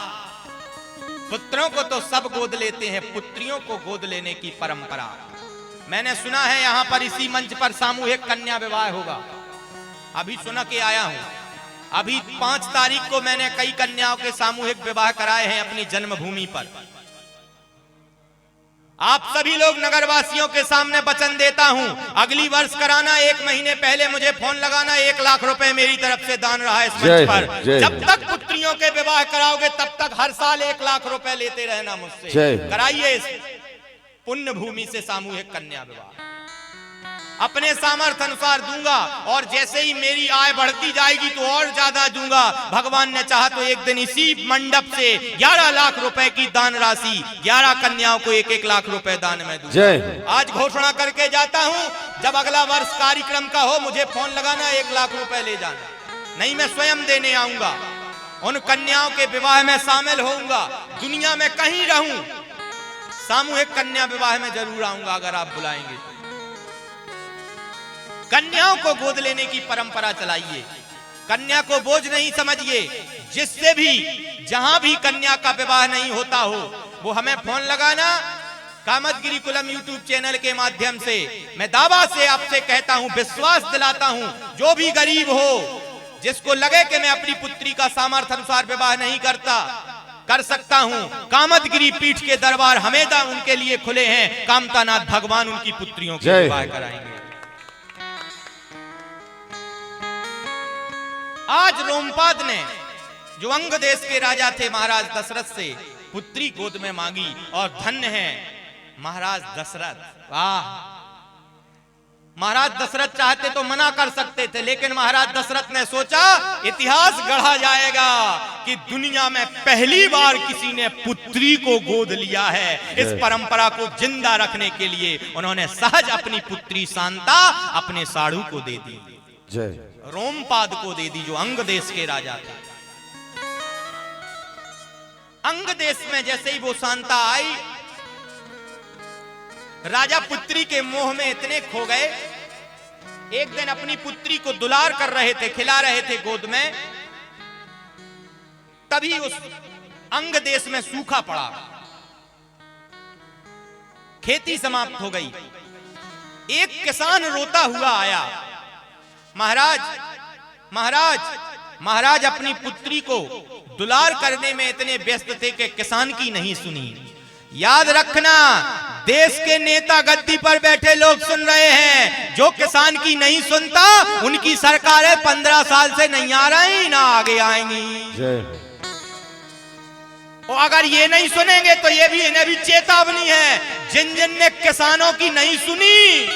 [SPEAKER 1] पुत्रों को तो सब गोद लेते हैं, पुत्रियों को गोद लेने की परंपरा। मैंने सुना है यहां पर इसी मंच पर सामूहिक कन्या विवाह होगा, अभी सुना के आया हूं। अभी 5 तारीख को मैंने कई कन्याओं के सामूहिक विवाह कराए हैं अपनी जन्मभूमि पर। आप सभी लोग नगरवासियों के सामने वचन देता हूं, अगली वर्ष कराना, 1 महीने पहले मुझे फोन लगाना, 1 लाख रुपए मेरी तरफ से दान रहा है इस मंच पर। जब तक पुत्रियों के विवाह कराओगे तब तक हर साल 1 लाख रुपए लेते रहना मुझसे। कराइए इस पुण्य भूमि से सामूहिक कन्या विवाह, अपने सामर्थ्य अनुसार दूंगा, और जैसे ही मेरी आय बढ़ती जाएगी तो और ज्यादा दूंगा। भगवान ने चाहा तो एक दिन इसी मंडप से 11 लाख रुपए की दान राशि 11 कन्याओं को 1-1 लाख रुपए दान में दूंगा। आज घोषणा करके जाता हूं, जब अगला वर्ष कार्यक्रम का हो मुझे फोन लगाना, 1 लाख रुपए ले जाना, नहीं मैं स्वयं देने आऊंगा, उन कन्याओं के विवाह में शामिल होऊंगा। दुनिया में कहीं रहूं, सामूहिक कन्या विवाह में जरूर आऊंगा अगर आप बुलाएंगे। कन्याओं को गोद लेने की परंपरा चलाइए, कन्या को बोझ नहीं समझिए। जिससे भी जहां भी कन्या का विवाह नहीं होता हो वो हमें फोन लगाना। कामतगिरी कुलम यूट्यूब चैनल के माध्यम से मैं दावा से आपसे कहता हूं, विश्वास दिलाता हूं, जो भी गरीब हो, जिसको लगे कि मैं अपनी पुत्री का सामर्थ्य अनुसार विवाह नहीं कर सकता हूं, कामतगिरी पीठ के दरबार हमेशा उनके लिए खुले हैं। कामतानाथ भगवान उनकी पुत्रियों के विवाह कराएंगे। आज रोमपाद ने, जो अंग देश के राजा थे, महाराज दशरथ से पुत्री गोद में मांगी, और धन्य है महाराज दशरथ। वाह, महाराज दशरथ चाहते तो मना कर सकते थे, लेकिन महाराज दशरथ ने सोचा इतिहास गढ़ा जाएगा कि दुनिया में पहली बार किसी ने पुत्री को गोद लिया है। इस परंपरा को जिंदा रखने के लिए उन्होंने सहज अपनी पुत्री शांता अपने साढ़ू को दे दी, रोमपाद को दे दी, जो अंग देश के राजा थे। अंग देश में जैसे ही वो शांता आई, राजा पुत्री के मोह में इतने खो गए, एक दिन अपनी पुत्री को दुलार कर रहे थे, खिला रहे थे गोद में, तभी उस अंग देश में सूखा पड़ा, खेती समाप्त हो गई। एक किसान रोता हुआ आया, महाराज महाराज महाराज अपनी पुत्री को दुलार करने में इतने व्यस्त थे कि किसान की नहीं सुनी। याद रखना, देश के नेता गद्दी पर बैठे लोग सुन रहे हैं, जो किसान की नहीं सुनता उनकी सरकारें 15 साल से नहीं आ रही, ना आगे आएंगी। और अगर ये नहीं सुनेंगे तो ये भी, इन्हें भी चेतावनी है, जिन जिन ने किसानों की नहीं सुनी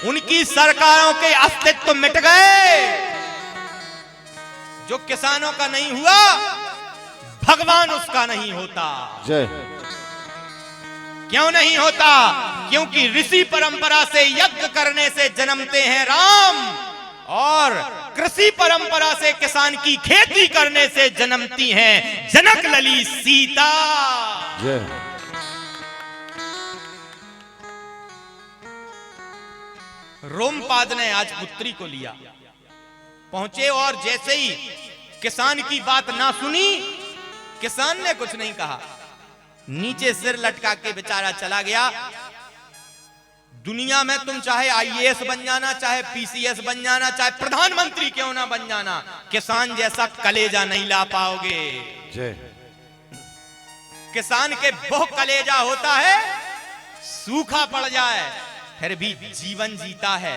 [SPEAKER 1] उनकी सरकारों के अस्तित्व मिट गए। जो किसानों का नहीं हुआ, भगवान उसका नहीं होता। क्यों नहीं होता? क्योंकि ऋषि परंपरा से यज्ञ करने से जन्मते हैं राम, और कृषि परंपरा से किसान की खेती करने से जन्मती हैं जनक लली सीता। रोमपाद ने आज पुत्री को लिया, पहुंचे और जैसे ही किसान की बात ना सुनी, किसान ने कुछ नहीं कहा, नीचे सिर लटका के बेचारा चला गया। दुनिया में तुम चाहे आईएएस बन जाना, चाहे पीसीएस बन जाना, चाहे प्रधानमंत्री क्यों ना बन जाना, किसान जैसा कलेजा नहीं ला पाओगे।
[SPEAKER 2] जय।
[SPEAKER 1] किसान के वो कलेजा होता है, सूखा पड़ जाए फिर भी जीवन जीता है,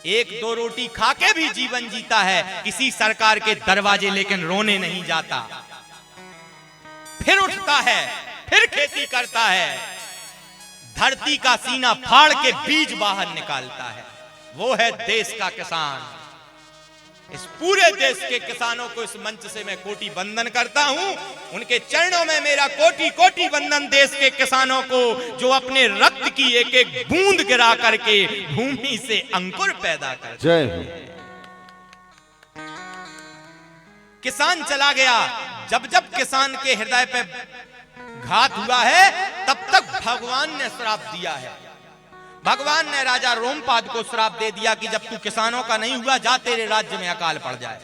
[SPEAKER 1] एक दो रोटी खा के भी जीवन जीता है, किसी सरकार के दरवाजे लेकिन रोने नहीं जाता, फिर उठता है, फिर खेती करता है, धरती का सीना फाड़ के बीज बाहर निकालता है। वो है देश का किसान। इस पूरे देश के किसानों को इस मंच से मैं कोटि वंदन करता हूं। उनके चरणों में मेरा कोटि कोटि वंदन, देश के किसानों को जो अपने रक्त की एक एक बूंद गिरा करके भूमि से अंकुर पैदा कर।
[SPEAKER 2] जय।
[SPEAKER 1] किसान चला गया। जब जब किसान के हृदय पे घात हुआ है, तब तक भगवान ने श्राप दिया है। भगवान ने राजा रोमपाद को श्राप दे दिया कि जब तू किसानों का नहीं हुआ, जा तेरे राज्य में अकाल पड़ जाए।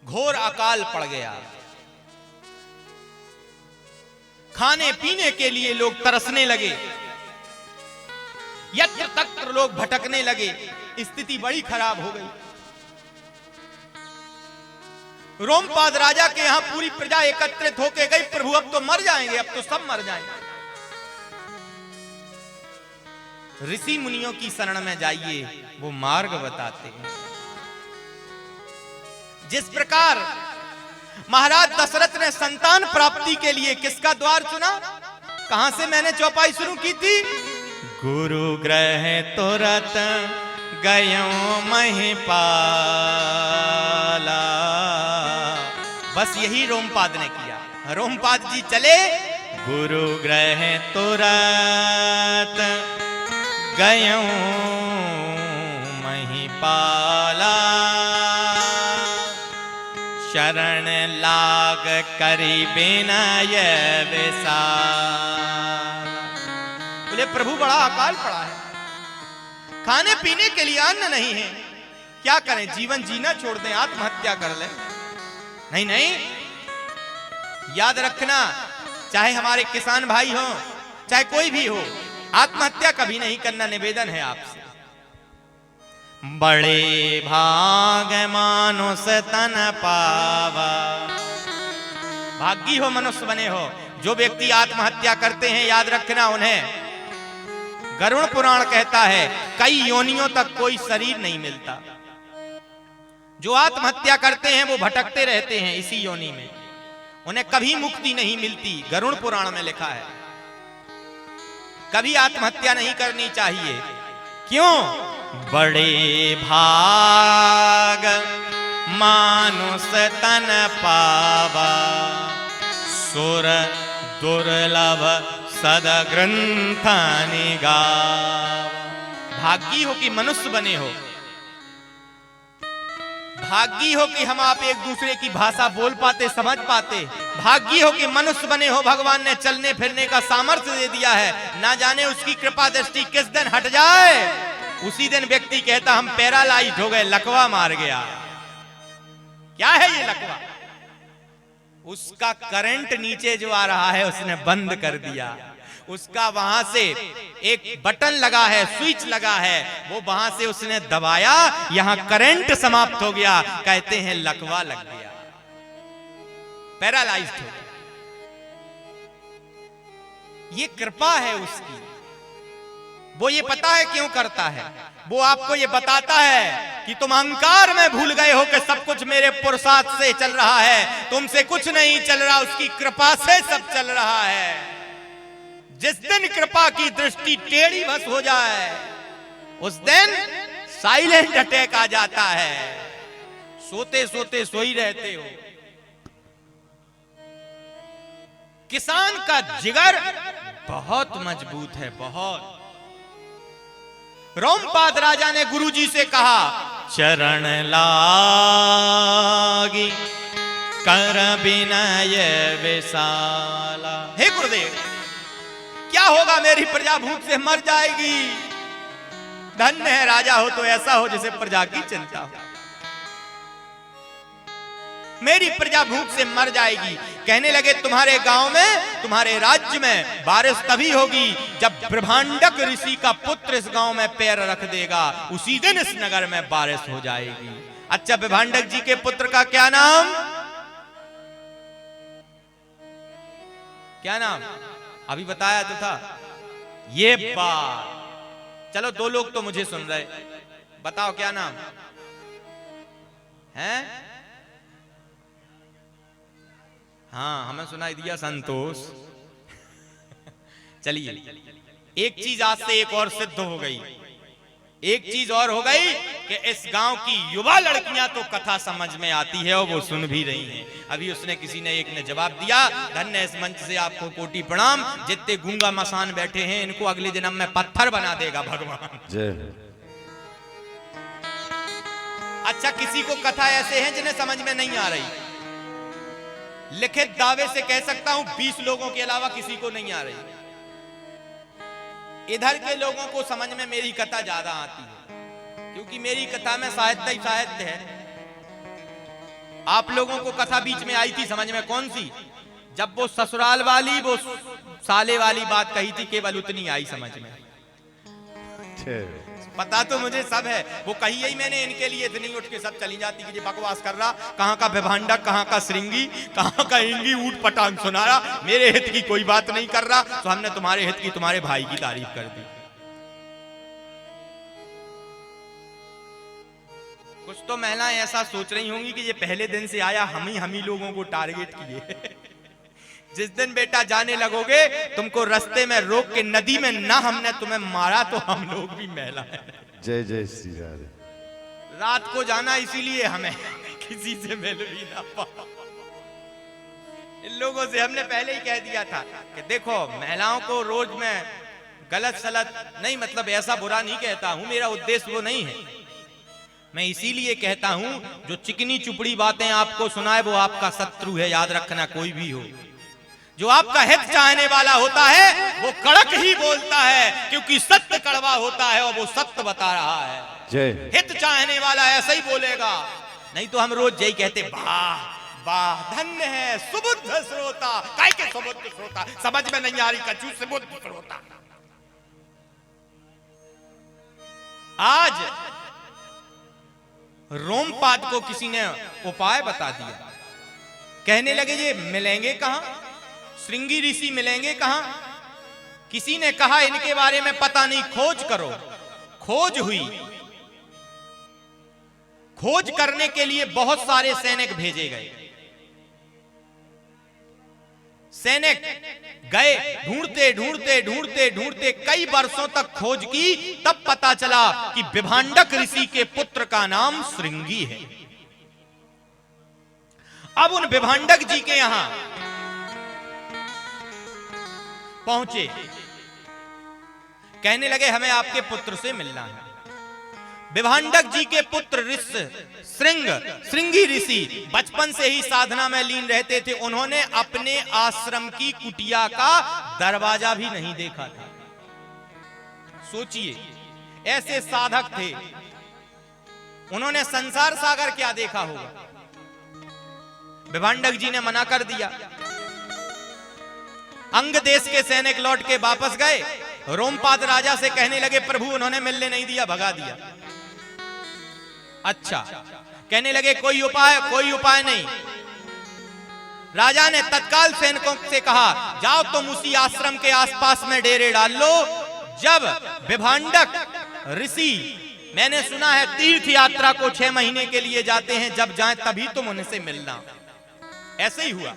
[SPEAKER 1] घोर अकाल पड़ गया। खाने पीने के लिए लोग तरसने लगे, यत्र तत्र लोग भटकने लगे, स्थिति बड़ी खराब हो गई। रोमपाद राजा के यहां पूरी प्रजा एकत्रित होके गई, प्रभु अब तो मर जाएंगे, अब तो सब मर जाएंगे। ऋषि मुनियों की शरण में जाइए, वो मार्ग बताते हैं। जिस प्रकार महाराज दशरथ ने संतान प्राप्ति के लिए किसका द्वार चुना? कहां से मैंने चौपाई शुरू की थी? गुरु ग्रह तुरत गयो महिपाला। बस यही रोमपाद ने किया। रोमपाद जी चले, गुरु ग्रह तुरत गयो महिपाला, शरण लाग करी विनय विसार। बोले प्रभु बड़ा अकाल पड़ा है, खाने पीने के लिए अन्न नहीं है, क्या करें? जीवन जीना छोड़ दें, आत्महत्या कर लें? नहीं नहीं, याद रखना, चाहे हमारे किसान भाई हो, चाहे कोई भी हो, आत्महत्या कभी नहीं करना, निवेदन है आपसे। बड़े भाग मानुष तन पावा। भाग्य हो, मनुष्य बने हो। जो व्यक्ति आत्महत्या करते हैं, याद रखना, उन्हें गरुड़ पुराण कहता है कई योनियों तक कोई शरीर नहीं मिलता। जो आत्महत्या करते हैं वो भटकते रहते हैं इसी योनि में, उन्हें कभी मुक्ति नहीं मिलती। गरुड़ पुराण में लिखा है। कभी आत्महत्या नहीं करनी चाहिए। क्यों? बड़े भाग मानुष तन पावा, सुर दुर्लभ सद ग्रंथ निगाव। भाग्य हो कि मनुष्य बने हो, भाग्य हो कि हम आप एक दूसरे की भाषा बोल पाते, समझ पाते। भाग्य हो कि मनुष्य बने हो, भगवान ने चलने फिरने का सामर्थ्य दे दिया है। ना जाने उसकी कृपा दृष्टि किस दिन हट जाए, उसी दिन व्यक्ति कहता हम पैरालाइज हो गए, लकवा मार गया। क्या है ये लकवा? उसका करंट नीचे जो आ रहा है उसने बंद कर दिया। उसका वहां से एक बटन लगा है, स्विच लगा है, वो वहां से उसने दबाया, यहां करंट समाप्त हो गया, कहते हैं लकवा लग गया, पैरालाइज्ड हो गया। ये कृपा है उसकी। वो ये पता है क्यों करता है। वो आपको ये बताता है कि तुम अहंकार में भूल गए हो कि सब कुछ मेरे पुरुषार्थ से चल रहा है, तुमसे कुछ नहीं चल रहा, उसकी कृपा से सब चल रहा है। जिस दिन कृपा की दृष्टि टेढ़ी बस हो जाए, उस दिन साइलेंट अटैक आ जाता है। सोते सोते सोई रहते हो। किसान का जिगर बहुत मजबूत है, बहुत। रोमपाद राजा ने गुरुजी से कहा, चरण लागी कर विनय विशाला। हे गुरुदेव, क्या होगा? मेरी प्रजा भूख से मर जाएगी। धन्य है राजा हो तो ऐसा हो जिसे प्रजा की चिंता हो। मेरी प्रजा भूख से मर जाएगी। कहने लगे तुम्हारे गांव में, तुम्हारे राज्य में बारिश तभी होगी जब ब्रह्मांडक ऋषि का पुत्र इस गांव में पैर रख देगा, उसी दिन इस नगर में बारिश हो जाएगी। अच्छा, ब्रह्मांडक जी के पुत्र का क्या नाम? क्या नाम? अभी बताया तो था। ये बात, चलो दो लोग तो मुझे सुन रहे, बताओ क्या नाम है? हाँ, हमें सुनाई दिया संतोष। चलिए, एक चीज आज से एक और सिद्ध हो गई, एक चीज और हो गई कि इस गांव की युवा लड़कियां तो कथा समझ में आती है और वो सुन भी रही हैं। अभी उसने किसी ने एक ने जवाब दिया, धन्य इस मंच से आपको कोटि प्रणाम, जितने गूंगा मसान बैठे हैं इनको अगले जन्म में पत्थर बना देगा भगवान। जय। अच्छा, किसी को कथा ऐसे हैं जिन्हें समझ में नहीं आ रही, लिखित दावे से कह सकता हूं 20 लोगों के अलावा किसी को नहीं आ रही। इधर के लोगों को समझ में मेरी कथा ज्यादा आती है, क्योंकि मेरी कथा में साहित्य ही साहित्य है। आप लोगों को कथा बीच में आई थी समझ में, कौन सी? जब वो ससुराल वाली, वो साले वाली बात कही थी, केवल उतनी आई समझ में। पता तो मुझे सब है, वो कही यही मैंने इनके लिए, इतनी उठ के सब चली जाती कि ये बकवास कर रहा, कहां का विभांडक, कहां का श्रृंगी, कहां का इंगी, ऊट पटांग सुना रहा, मेरे हित की कोई बात नहीं कर रहा। तो हमने तुम्हारे हित की, तुम्हारे भाई की तारीफ कर दी। कुछ तो महिलाएं ऐसा सोच रही होंगी कि ये पहले दिन से आया, हम ही लोगों को टारगेट किए। जिस दिन बेटा जाने लगोगे, तुमको रास्ते में रोक के नदी में ना हमने तुम्हें मारा तो हम लोग भी महिला है। जय जय श्री राधे। रात को जाना इसीलिए हमें किसी से मिल भी ना पाओ। इन लोगों से हमने पहले ही कह दिया था कि देखो, महिलाओं को रोज में गलत सलत नहीं, मतलब ऐसा बुरा नहीं कहता हूं, मेरा उद्देश्य वो नहीं है। मैं इसीलिए कहता हूं, जो चिकनी चुपड़ी बातें आपको सुनाए वो आपका शत्रु है, याद रखना। कोई भी हो, जो आपका हित चाहने वाला होता है वो कड़क ही बोलता है, क्योंकि सत्य कड़वा होता है और वो सत्य बता रहा है। जय। हित चाहने वाला ऐसा ही बोलेगा, नहीं तो हम रोज यही कहते, वाह वाह धन्य है सुबुद्ध श्रोता। काय के सुबुद्ध श्रोता? समझ में नहीं आ रही कछु, सुबुद्ध श्रोता। आज रोमपाद को किसी ने उपाय बता दिया। कहने लगे ये मिलेंगे कहां, श्रृंगी ऋषि मिलेंगे कहां? किसी ने कहा इनके बारे में पता नहीं, खोज करो। खोज हुई। खोज करने के लिए बहुत सारे सैनिक भेजे गए। सैनिक गए, ढूंढते ढूंढते ढूंढते ढूंढते कई वर्षों तक खोज की, तब पता चला कि विभांडक ऋषि के पुत्र का नाम श्रृंगी है। अब उन विभांडक जी के यहां पहुंचे, कहने लगे हमें आपके पुत्र से मिलना है। विभांडक जी के पुत्र श्रृंगी ऋषि बचपन से ही साधना में लीन रहते थे। उन्होंने अपने आश्रम की कुटिया का दरवाजा भी नहीं देखा था। सोचिए, ऐसे साधक थे, उन्होंने संसार सागर क्या देखा होगा। विभांडक जी ने मना कर दिया। अंग देश के सैनिक लौट के वापस गए, रोमपाद राजा से कहने लगे प्रभु उन्होंने मिलने नहीं दिया, भगा दिया। अच्छा, कहने लगे कोई उपाय नहीं। राजा ने तत्काल सैनिकों से कहा जाओ तुम उसी आश्रम के आसपास में डेरे डाल लो। जब विभांडक ऋषि, मैंने सुना है तीर्थ यात्रा को 6 महीने के लिए जाते हैं, जब जाएं तभी तुम उनसे मिलना। ऐसे ही हुआ।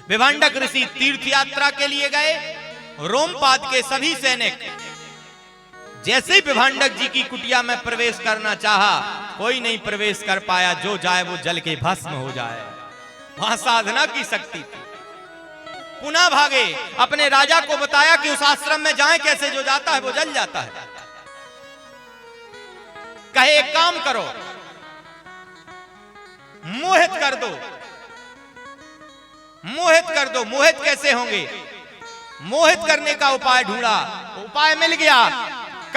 [SPEAKER 1] विभांडक ऋषि तीर्थ यात्रा के लिए गए। रोमपाद के सभी सैनिक जैसे ही विभांडक जी की कुटिया में प्रवेश करना चाहा, कोई नहीं प्रवेश कर पाया। जो जाए वो जल के भस्म हो जाए। वहां साधना की शक्ति थी। पुनः भागे, अपने राजा को बताया कि उस आश्रम में जाएं कैसे, जो जाता है वो जल जाता है। कहे एक काम करो, मोहित कर दो। मोहित कर दो। मोहित कैसे होंगे? मोहित करने का उपाय ढूंढा, उपाय मिल गया।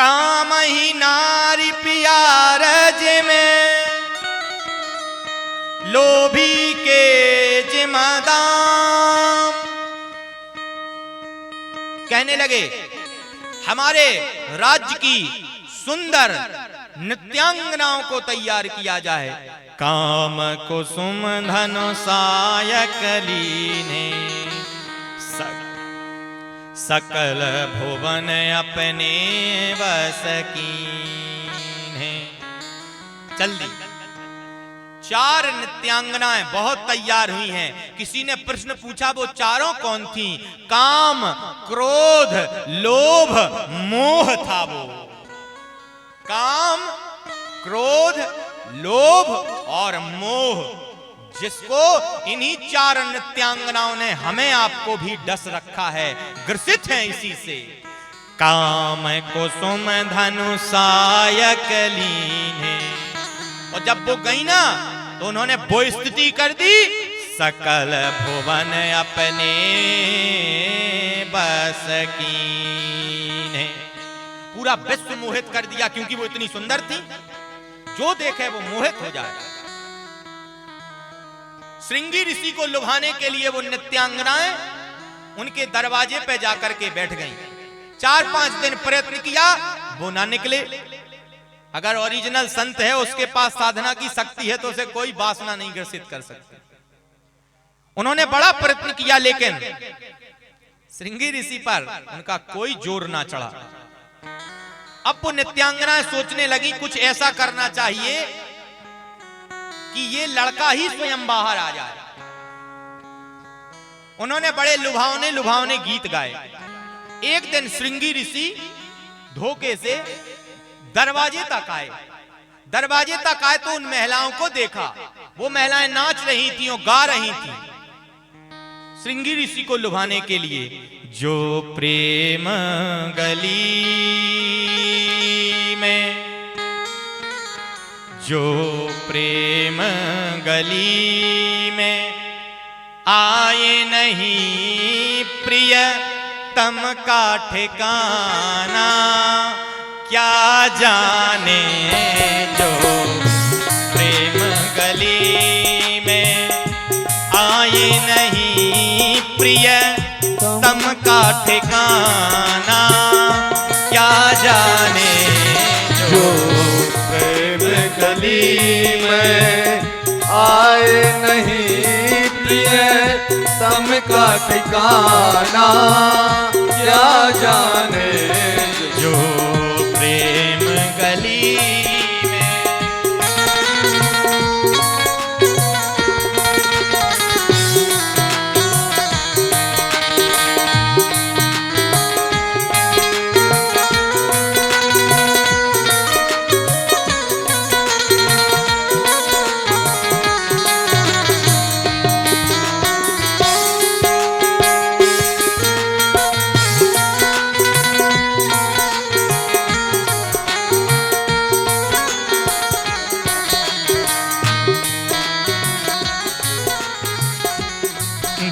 [SPEAKER 1] काम ही नारी प्यार में लोभी के जिम्मेदार। कहने लगे हमारे राज्य की सुंदर नृत्यांगनाओं को तैयार किया जाए। काम कुसुम धनु सायक लीने सकल भुवन अपने बस कीन्हे। जल्दी 4 नृत्यांगनाएं बहुत तैयार हुई हैं। किसी ने प्रश्न पूछा वो चारों कौन थी? काम, क्रोध, लोभ, मोह था वो। काम, क्रोध, लोभ और मोह, जिसको इन्हीं 4 नृत्यांगनाओं ने हमें आपको भी डस रखा है, ग्रसित है इसी से। काम कुसुम धनु सायक लीने। और जब वो गई ना तो उन्होंने वो स्थिति कर दी, सकल भुवन अपने बस कीन्हे। पूरा विश्व मोहित कर दिया, क्योंकि वो इतनी सुंदर थी, जो देखे वो मोहित हो जाए। श्रृंगी ऋषि को लुभाने के लिए वो नृत्यांगनाएं उनके दरवाजे पे जाकर के बैठ गईं। 4-5 दिन प्रयत्न किया, वो ना निकले। अगर ओरिजिनल संत है, उसके पास साधना की शक्ति है, तो उसे कोई वासना नहीं ग्रसित कर सकती। उन्होंने बड़ा प्रयत्न किया, लेकिन श्रृंगी ऋषि पर उनका कोई जोर ना चढ़ा। अब वो नृत्यांगनाएं सोचने लगी कुछ ऐसा करना चाहिए कि ये लड़का ही स्वयं बाहर आ जाए। उन्होंने बड़े लुभावने लुभावने गीत गाए। एक दिन श्रृंगी ऋषि धोखे से दरवाजे तक आए। दरवाजे तक आए तो उन महिलाओं को देखा। वो महिलाएं नाच रही थी और गा रही थी श्रृंगी ऋषि को लुभाने के लिए। जो प्रेम गली में, जो प्रेम गली में आए नहीं प्रिय तम का ठिकाना, क्या जाने जो प्रेम गली में आए नहीं प्रिय तम का ठिकाना, क्या जाने
[SPEAKER 2] जो प्रेम गली में आए नहीं प्रिय तम का ठिकाना, क्या जाने
[SPEAKER 1] जो प्रेम गली में।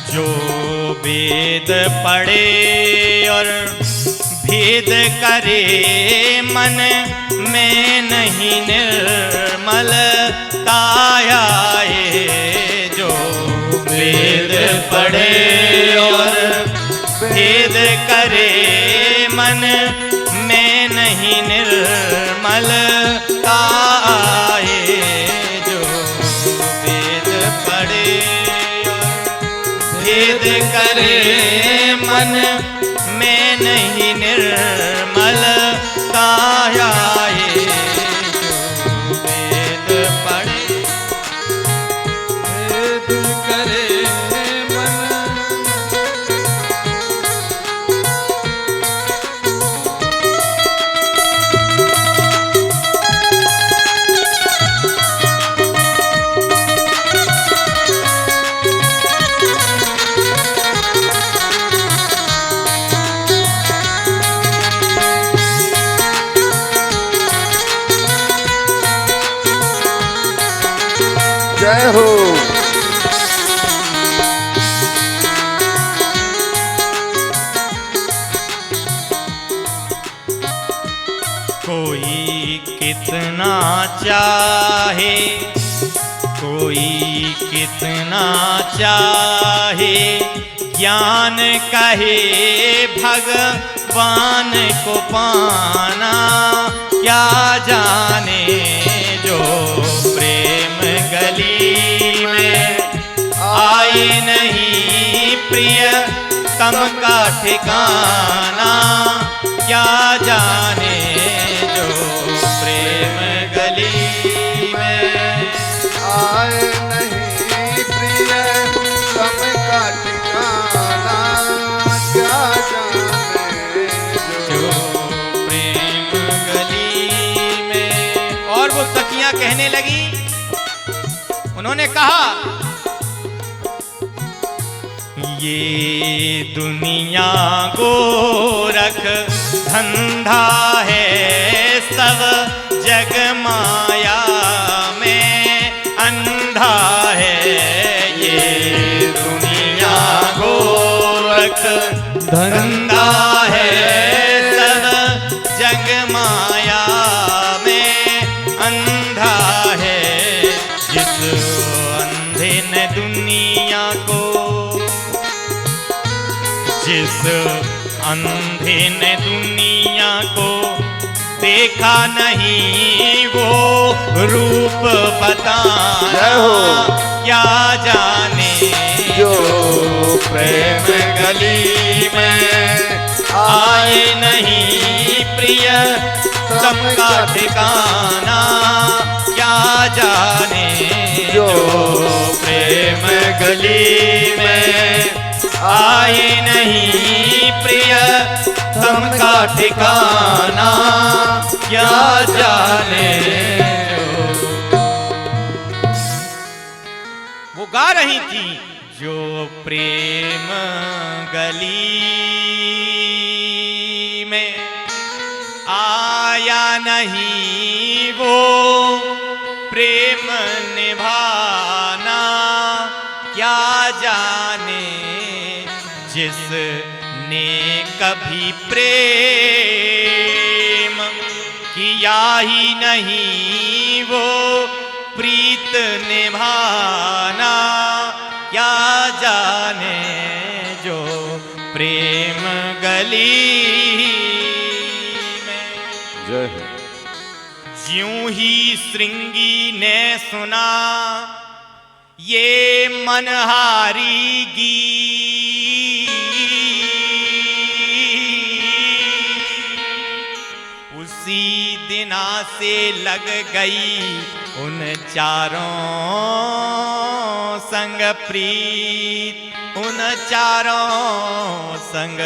[SPEAKER 1] जो वेद पढ़े और भेद करे मन में नहीं निर्मलता आए। जो वेद पढ़े और भेद करे मन में नहीं निर्मलता आए। जो वेद पढ़े भेद करे मन में नहीं निर्मलता आए। जो वेद पढ़े
[SPEAKER 2] भेद करे मन, जय हो।
[SPEAKER 1] चाहे, कोई कितना चाहे, ज्ञान कहे भगवान को पाना, क्या जाने जो प्रेम गली में आए नहीं प्रिय तम का ठिकाना, क्या जाने जो प्रेम गली में
[SPEAKER 2] आए नहीं प्रिय तम का ठिकाना, क्या जाने
[SPEAKER 1] जो प्रेम गली में। और वो सखियां कहने लगी, उन्होंने कहा ये दुनिया गोरख धंधा है, सब जग माया में अंधा है। ये दुनिया गोरख धंधा है, सब जग माया में अंधा है। जिस अंधे ने दुनिया को, जिस अंधे ने दुनिया को देखा नहीं, वो रूप बताना, क्या जाने
[SPEAKER 2] जो प्रेम गली में
[SPEAKER 1] आए नहीं प्रिय तम का ठिकाना, क्या जाने जो प्रेम गली में आए नहीं प्रिय तम का ठिकाना, क्या जाने। वो गा रही थी, जो प्रेम गली में आया नहीं, वो प्रेम निभाना, क्या जाने जिसने कभी प्रेम किया ही नहीं, वो प्रीत निभाना, क्या जाने जो प्रेम गली में।
[SPEAKER 2] जय हो।
[SPEAKER 1] ज्यों ही श्रृंगी ने सुना ये मनहारी गीत, उसी दिना से लग गई उन चारों संग प्रीत, उन चारों संग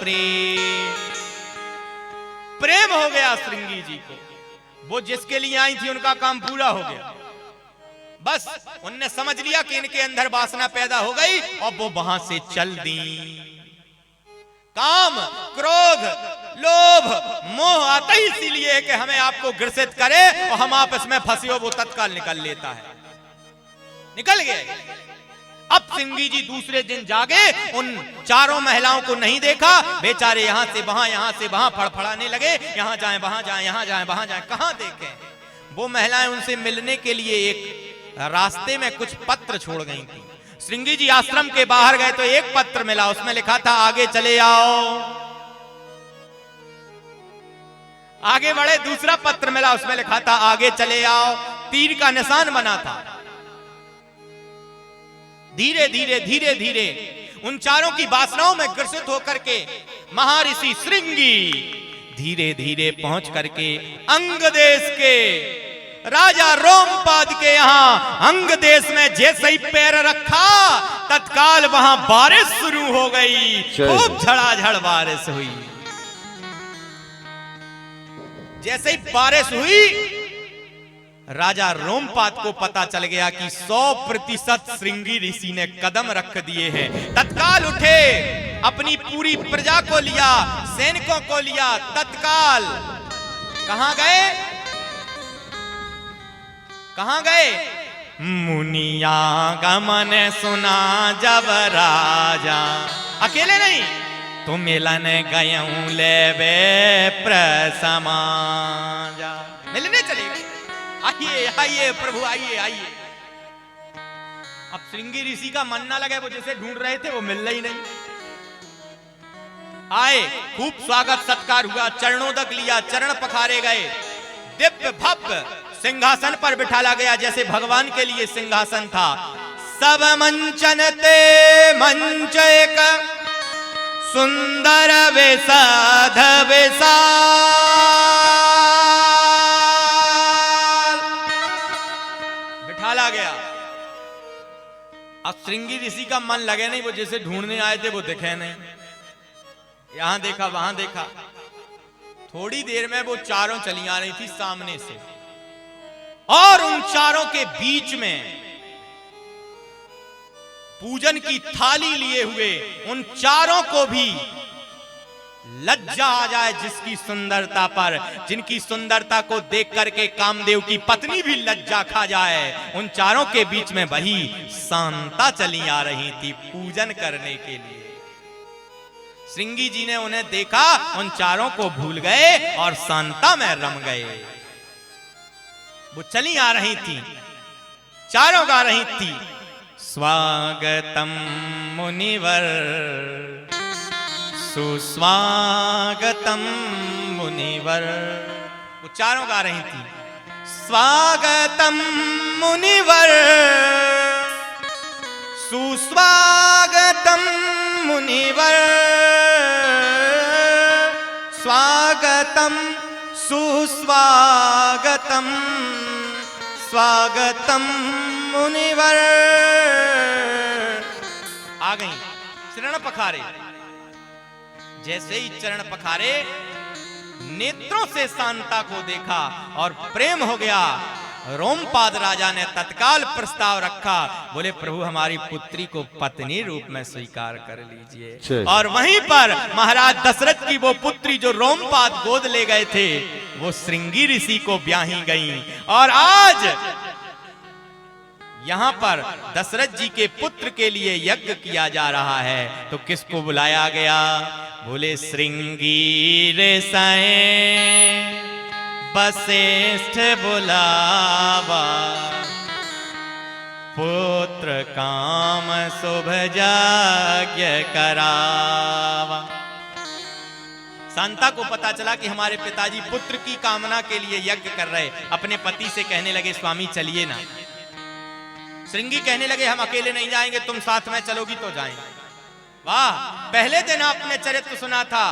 [SPEAKER 1] प्रीत। प्रेम हो गया श्रृंगी जी को, वो जिसके लिए आई थी उनका काम पूरा हो गया। बस उनने समझ लिया कि इनके अंदर वासना पैदा हो गई और वो वहां से चल दी। काम, क्रोध, लोभ, मोह आता ही इसीलिए है कि हमें आपको ग्रसित करे और हम आपस में फंसे हो, वो तत्काल निकल लेता है। निकल गए। अब श्रृंगी जी दूसरे दिन जागे, उन चारों महिलाओं को नहीं देखा। बेचारे यहां से वहां फड़फड़ाने लगे, यहां जाएं वहां जाएं, यहां जाएं वहां जाएं, कहां देखें। वो महिलाएं उनसे मिलने के लिए एक रास्ते में कुछ पत्र छोड़ गई थी। श्रृंगी जी आश्रम के बाहर गए तो एक पत्र मिला, उसमें लिखा था आगे चले आओ। आगे बढ़े, दूसरा पत्र मिला, उसमें लिखा था आगे चले आओ। तीर का निशान बना था। धीरे धीरे उन चारों की वासनाओं में ग्रसित होकर के महर्षि श्रृंगी धीरे धीरे पहुंच करके अंग देश के राजा रोमपाद के यहां अंग देश में जैसे ही पैर रखा, तत्काल वहां बारिश शुरू हो गई। खूब झड़ाझड़ बारिश हुई। जैसे ही बारिश हुई, राजा रोमपाद को पता चल गया कि 100% श्रृंगी ऋषि ने कदम रख दिए हैं। तत्काल उठे, अपनी पूरी प्रजा को लिया, सैनिकों को लिया, तत्काल कहां गए? कहां गए? मुनिया गमन सुना जब राजा, अकेले नहीं, तो मिलन गयऊं ले बे प्रसमाजा, मिलने चले गए। आइए आइए प्रभु आइए आइए। अब श्रृंगी ऋषि का मन ना लगे, वो जैसे ढूंढ रहे थे वो मिल ही नहीं। आए, खूब स्वागत सत्कार हुआ, चरणोदक लिया, चरण पखारे गए, दिव्य भव्य सिंहासन पर बिठाला गया जैसे भगवान के लिए सिंहासन था। सब मंचन ते मंच एक सुंदर वेसाध वेसा बिठाला गया। अब श्रृंगी ऋषि का मन लगे नहीं, वो जैसे ढूंढने आए थे वो दिखे नहीं, यहां देखा वहां देखा। थोड़ी देर में वो चारों चली आ रही थी सामने से, और उन चारों के बीच में पूजन की थाली लिए हुए उन चारों को भी लज्जा आ जाए जिसकी सुंदरता पर, जिनकी सुंदरता को देख करके कामदेव की पत्नी भी लज्जा खा जाए। उन चारों के बीच में वही शांता चली आ रही थी पूजन करने के लिए। श्रृंगी जी ने उन्हें देखा, उन चारों को भूल गए और शांता में रम गए। वो चली आ रही थी, चारों गा रही थी, स्वागतम मुनिवर सुस्वागतम मुनिवर। वो चारों गा रही थी, स्वागतम मुनिवर सुस्वागतम मुनिवर, स्वागतम सुस्वागतम स्वागतम मुनिवर। आ गई, चरण पखारे। जैसे ही चरण पखारे, नेत्रों से शांता को देखा और प्रेम हो गया। रोमपाद राजा ने तत्काल प्रस्ताव रखा, बोले प्रभु हमारी पुत्री को पत्नी रूप में स्वीकार कर लीजिए। और वहीं पर महाराज दशरथ की वो पुत्री जो रोमपाद गोद ले गए थे, वो श्रृंगी ऋषि को ब्याही गई। और आज यहां पर दशरथ जी के पुत्र के लिए यज्ञ किया जा रहा है। तो किसको बुलाया गया? बोले श्रृंगी ऋषि वशिष्ठ बुलावा, पुत्र काम शुभ यज्ञ करावा। शांता को पता चला कि हमारे पिताजी पुत्र की कामना के लिए यज्ञ कर रहे। अपने पति से कहने लगे स्वामी चलिए ना। श्रृंगी कहने लगे हम अकेले नहीं जाएंगे, तुम साथ में चलोगी तो जाएंगे। वाह, पहले दिन आपने चरित्र सुना था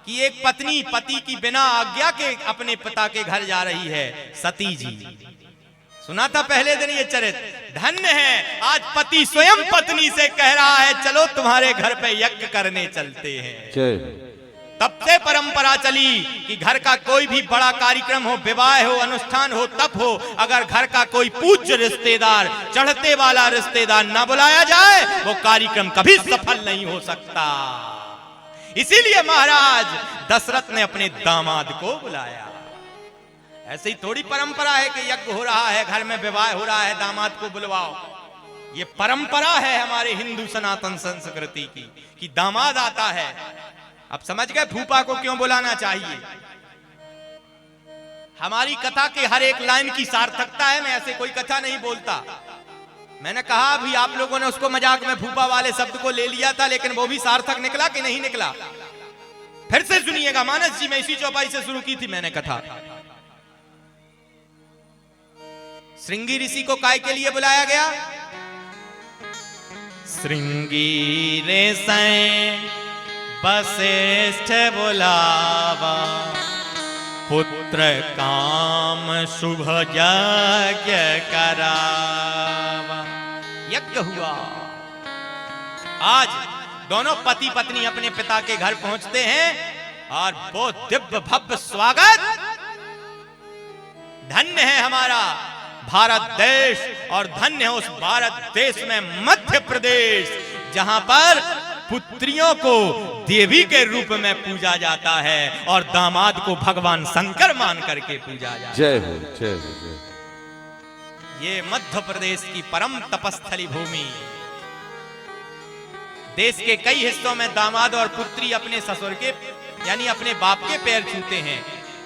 [SPEAKER 1] कि एक पत्नी पति की बिना आज्ञा के अपने पिता के घर जा रही है, सती जी। सुना था पहले दिन ये चरित्र। धन्य है, आज पति स्वयं पत्नी से कह रहा है चलो तुम्हारे घर पे यज्ञ करने चलते हैं। तब से परंपरा चली कि घर का कोई भी बड़ा कार्यक्रम हो, विवाह हो, अनुष्ठान हो, तप हो, अगर घर का कोई पूज्य रिश्तेदार, चढ़ते वाला रिश्तेदार न बुलाया जाए, वो कार्यक्रम कभी सफल नहीं हो सकता। इसीलिए महाराज दशरथ ने अपने दामाद को बुलाया। ऐसे ही थोड़ी परंपरा है कि यज्ञ हो रहा है, घर में विवाह हो रहा है, दामाद को बुलवाओ। ये परंपरा है हमारे हिंदू सनातन संस्कृति की कि दामाद आता है। अब समझ गए फूफा को क्यों बुलाना चाहिए। हमारी कथा के हर एक लाइन की सार्थकता है। मैं ऐसे कोई कथा नहीं बोलता। मैंने कहा अभी आप लोगों ने उसको मजाक में फूफा वाले शब्द को ले लिया था, लेकिन वो भी सार्थक निकला कि नहीं निकला? फिर से सुनिएगा। मानस जी में इसी चौपाई से शुरू की थी मैंने कथा। श्रृंगी ऋषि को काय के लिए बुलाया गया? श्रृंगी ऋषि वशिष्ठ बुलावा, पुत्र काम शुभ यज्ञ करावा। यज्ञ हुआ। आज दोनों पति पत्नी अपने पिता के घर पहुंचते हैं और वो दिव्य भव्य स्वागत। धन्य है हमारा भारत देश, और धन्य है उस भारत देश में मध्य प्रदेश, जहां पर पुत्रियों को देवी के रूप में पूजा जाता है और दामाद को भगवान शंकर मान करके पूजा जाता है।
[SPEAKER 2] जय हो, जय हो, जय।
[SPEAKER 1] ये मध्य प्रदेश की परम तपस्थली भूमि। देश के कई हिस्सों में दामाद और पुत्री अपने ससुर के यानी अपने बाप के पैर छूते हैं।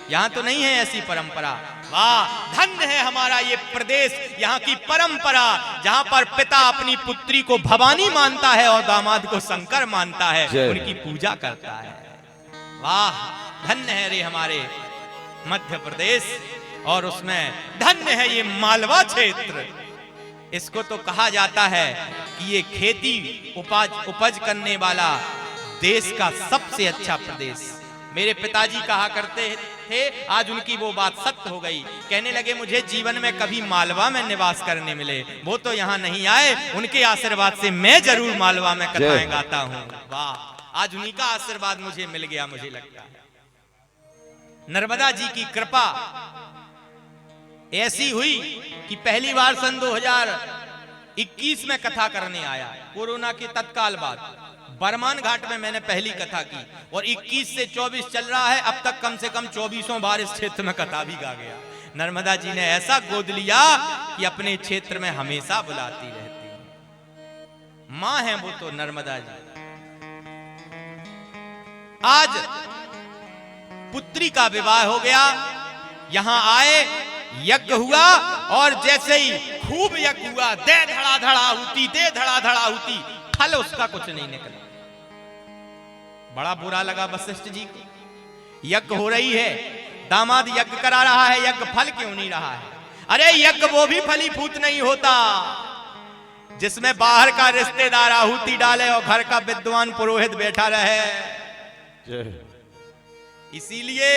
[SPEAKER 1] यहां तो नहीं है ऐसी परंपरा। वाह, धन्य है हमारा ये प्रदेश, यहाँ की परंपरा, जहाँ पर पिता अपनी पुत्री को भवानी मानता है और दामाद को शंकर मानता है, उनकी पूजा करता है। वाह, धन्य है रे हमारे मध्य प्रदेश, और उसमें धन्य है ये मालवा क्षेत्र। इसको तो कहा जाता है कि ये खेती उपज करने वाला देश का सबसे अच्छा प्रदेश। मेरे पिताजी कहा करते थे, आज उनकी वो बात सत्य हो गई। कहने लगे मुझे जीवन में कभी मालवा में निवास करने मिले, वो तो यहाँ नहीं आए, उनके आशीर्वाद से मैं जरूर मालवा में कथाएं गाता हूँ। वाह, आज उन्हीं का आशीर्वाद मुझे मिल गया। मुझे लगता है नर्मदा जी की कृपा ऐसी हुई कि पहली बार सन 2021 में कथा करने आया, कोरोना के तत्काल बाद बरमान घाट में मैंने पहली कथा की, और 21 से 24 चल रहा है, अब तक कम से कम 24 बार इस क्षेत्र में कथा भी गा गया। नर्मदा जी ने ऐसा गोद लिया कि अपने क्षेत्र में हमेशा बुलाती रहती है। मां है वो तो नर्मदा जी। आज पुत्री का विवाह हो गया, यहां आए, यज्ञ हुआ, और जैसे ही खूब यज्ञ हुआ, दे धड़ा धड़ा होती, दे धड़ा धड़ा होती, फल उसका कुछ नहीं निकला। बड़ा बुरा लगा वशिष्ठ जी को। यज्ञ हो रही है, दामाद यज्ञ करा रहा है, यज्ञ फल क्यों नहीं रहा है? अरे यज्ञ वो भी फलीभूत नहीं होता जिसमें बाहर का रिश्तेदार आहुति डाले और घर का विद्वान पुरोहित बैठा रहे। इसीलिए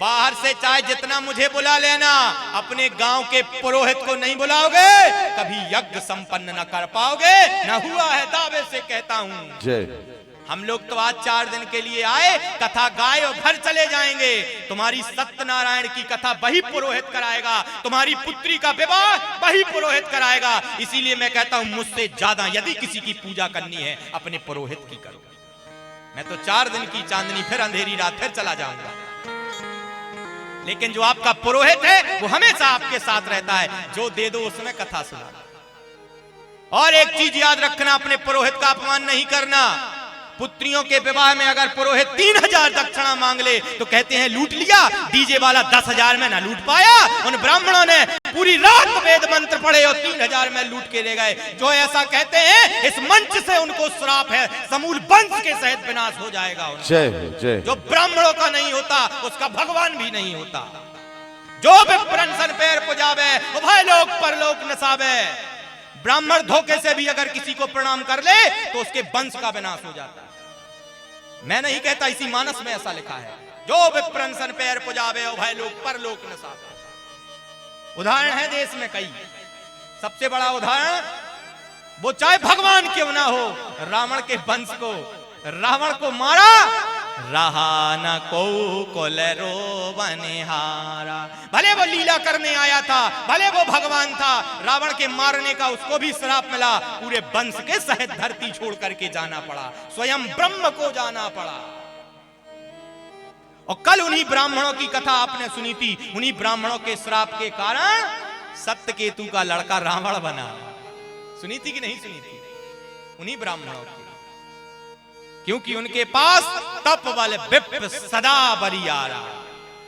[SPEAKER 1] बाहर से चाहे जितना मुझे बुला लेना, अपने गांव के पुरोहित को नहीं बुलाओगे, कभी यज्ञ संपन्न न कर पाओगे। न हुआ है, दावे से कहता हूं। हम लोग तो आज 4 दिन के लिए आए, कथा गाए और घर चले जाएंगे। तुम्हारी सत्यनारायण की कथा वही पुरोहित कराएगा, तुम्हारी पुत्री का विवाह वही पुरोहित कराएगा। इसीलिए मैं कहता हूं, मुझसे ज्यादा यदि किसी की पूजा करनी है, अपने पुरोहित की करो। मैं तो 4 दिन की चांदनी, फिर अंधेरी रात, फिर चला जाऊंगा। लेकिन जो आपका पुरोहित है वो हमेशा आपके साथ रहता है, जो दे दो उसमें कथा सुना। और एक चीज याद रखना, अपने पुरोहित का अपमान नहीं करना। पुत्रियों के विवाह में अगर पुरोहित 3000 दक्षिणा मांग ले तो कहते हैं लूट लिया, डीजे वाला 10,000 में ना लूट पाया। उन ब्राह्मणों ने पूरी रात वेद मंत्र पढ़े और 3000 में लूट के ले गए। जो ऐसा कहते हैं, इस मंच से उनको श्राप है, समूल वंश के सहित विनाश हो जाएगा। जो ब्राह्मणों का नहीं होता उसका भगवान भी नहीं होता। जो विप्रन सन पैर पुजावे, उभय लोक परलोक नसावे। ब्राह्मण धोखे से भी अगर किसी को प्रणाम कर ले तो उसके वंश का विनाश हो जाता है। मैं नहीं कहता, इसी मानस में ऐसा लिखा है, जो विप्रन सन पैर पुजावे, उभय लोक परलोक नसावे। उदाहरण है देश में कई। सबसे बड़ा उदाहरण, वो चाहे भगवान क्यों ना हो, रावण के वंश को, रावण को मारा, रहा न को कोलेरो बनिहारा। भले वो लीला करने आया था, भले वो भगवान था, रावण के मारने का उसको भी श्राप मिला। पूरे वंश के सहित धरती छोड़ करके जाना पड़ा, स्वयं ब्रह्म को जाना पड़ा। और कल उन्हीं ब्राह्मणों की कथा आपने सुनी थी। उन्हीं ब्राह्मणों के श्राप के कारण सत्यकेतु का लड़का रावण बना। सुनी थी कि नहीं सुनी थी? उन्हीं ब्राह्मणों की, क्योंकि उनके पास तप बल विप्र सदा बरियारा।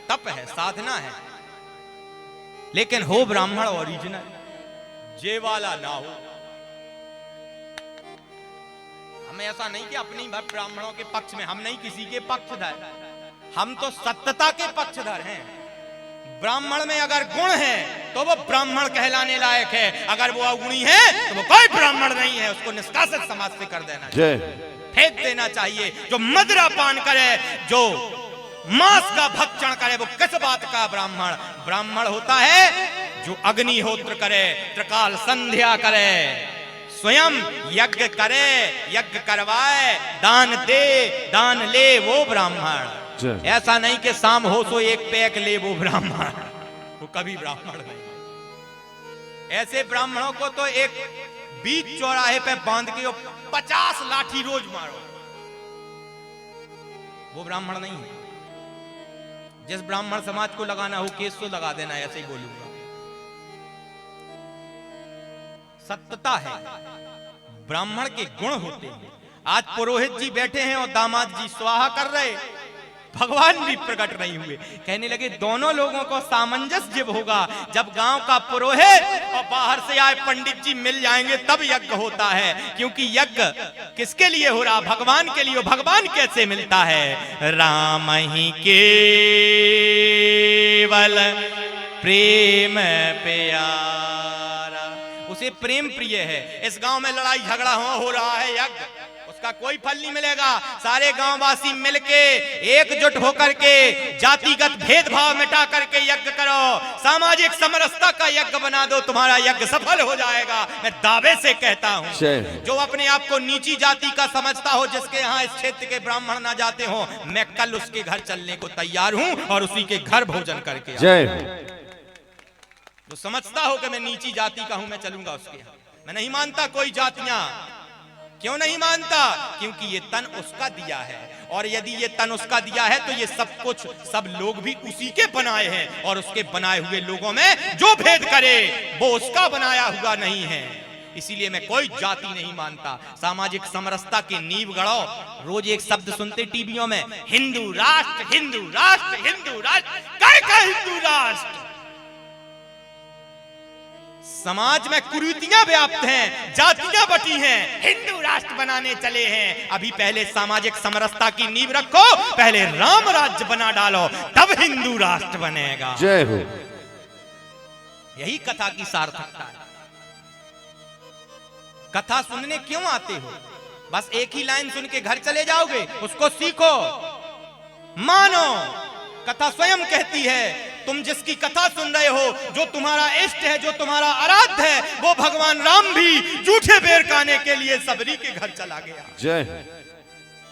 [SPEAKER 1] तप है, साधना है, लेकिन हो ब्राह्मण ओरिजिनल, जे वाला ना हो। हमें ऐसा नहीं कि अपनी ब्राह्मणों के पक्ष में, हम नहीं किसी के पक्षधर, हम तो सत्यता के पक्षधर हैं। ब्राह्मण में अगर गुण है तो वो ब्राह्मण कहलाने लायक है, अगर वो अवगुणी है तो वो कोई ब्राह्मण नहीं है, उसको निष्कासित समाज से कर देना चाहिए, फेंक देना चाहिए। जो मदिरा पान करे, जो मांस का भक्षण करे, वो किस बात का ब्राह्मण? ब्राह्मण होता है जो अग्निहोत्र करे, त्रिकाल संध्या करे, स्वयं यज्ञ करे, यज्ञ करवाए, दान दे, दान ले, वो ब्राह्मण। ऐसा नहीं कि शाम हो सो एक पैक ले, वो ब्राह्मण, वो कभी ब्राह्मण नहीं। ऐसे ब्राह्मणों को तो एक बीच चौराहे पे बांध के 50 लाठी रोज मारो, वो ब्राह्मण नहीं है। जिस ब्राह्मण समाज को लगाना हो केस तो लगा देना, ऐसे ही बोलूंगा। सत्यता है, ब्राह्मण के गुण होते हैं। आज पुरोहित जी बैठे हैं और दामाद जी स्वाहा कर रहे, भगवान भी प्रकट नहीं हुए। कहने लगे दोनों लोगों को सामंजस्य जब होगा, जब गांव का पुरोहित और बाहर से आए पंडित जी मिल जाएंगे तब यज्ञ होता है। क्योंकि यज्ञ किसके लिए हो रहा? भगवान के लिए। भगवान कैसे मिलता है? राम ही केवल प्रेम प्यारा, उसे प्रेम प्रिय है। इस गांव में लड़ाई झगड़ा हो रहा है, यज्ञ उसका कोई फल नहीं मिलेगा। सारे गांववासी मिलके एकजुट होकर के जातिगत भेदभाव मिटा करके यज्ञ करो, सामाजिक समरसता का यज्ञ बना दो, तुम्हारा यज्ञ सफल हो जाएगा। मैं दावे से कहता हूं, जो अपने आप को नीची जाति का समझता हो, जिसके यहाँ इस क्षेत्र के ब्राह्मण ना जाते हो, मैं कल उसके घर चलने को तैयार हूं और उसी के घर भोजन करके। जो समझता हो कि मैं नीची जाति का हूं, मैं चलूंगा उसके यहाँ। मैं नहीं मानता कोई जातियां। क्यों नहीं मानता? क्योंकि ये तन उसका दिया है, और यदि ये तन उसका दिया है तो ये सब कुछ, सब लोग भी उसी के बनाए हैं, और उसके बनाए हुए लोगों में जो भेद करे वो उसका बनाया हुआ नहीं है। इसीलिए मैं कोई जाति नहीं मानता। सामाजिक समरसता की नींव गढ़ो। रोज एक शब्द सुनते टीवियों में, हिंदू राष्ट्र, हिंदू राष्ट्र, हिंदू राष्ट्र। काय का हिंदू राष्ट्र? समाज में कुरीतियां व्याप्त हैं, जातियां बटी हैं, हिंदू राष्ट्र बनाने चले हैं। अभी पहले सामाजिक समरसता की नींव रखो, पहले राम राज्य बना डालो, तब हिंदू राष्ट्र बनेगा।
[SPEAKER 2] जय हो।
[SPEAKER 1] यही कथा की सार्थकता है। कथा सुनने क्यों आते हो? बस एक ही लाइन सुन के घर चले जाओगे? उसको सीखो, मानो। कथा स्वयं कहती है, तुम जिसकी कथा सुन रहे हो, जो तुम्हारा इष्ट है, जो तुम्हारा आराध्य है, वो भगवान राम भी झूठे बेर खाने के लिए सबरी के घर चला गया।
[SPEAKER 2] जय।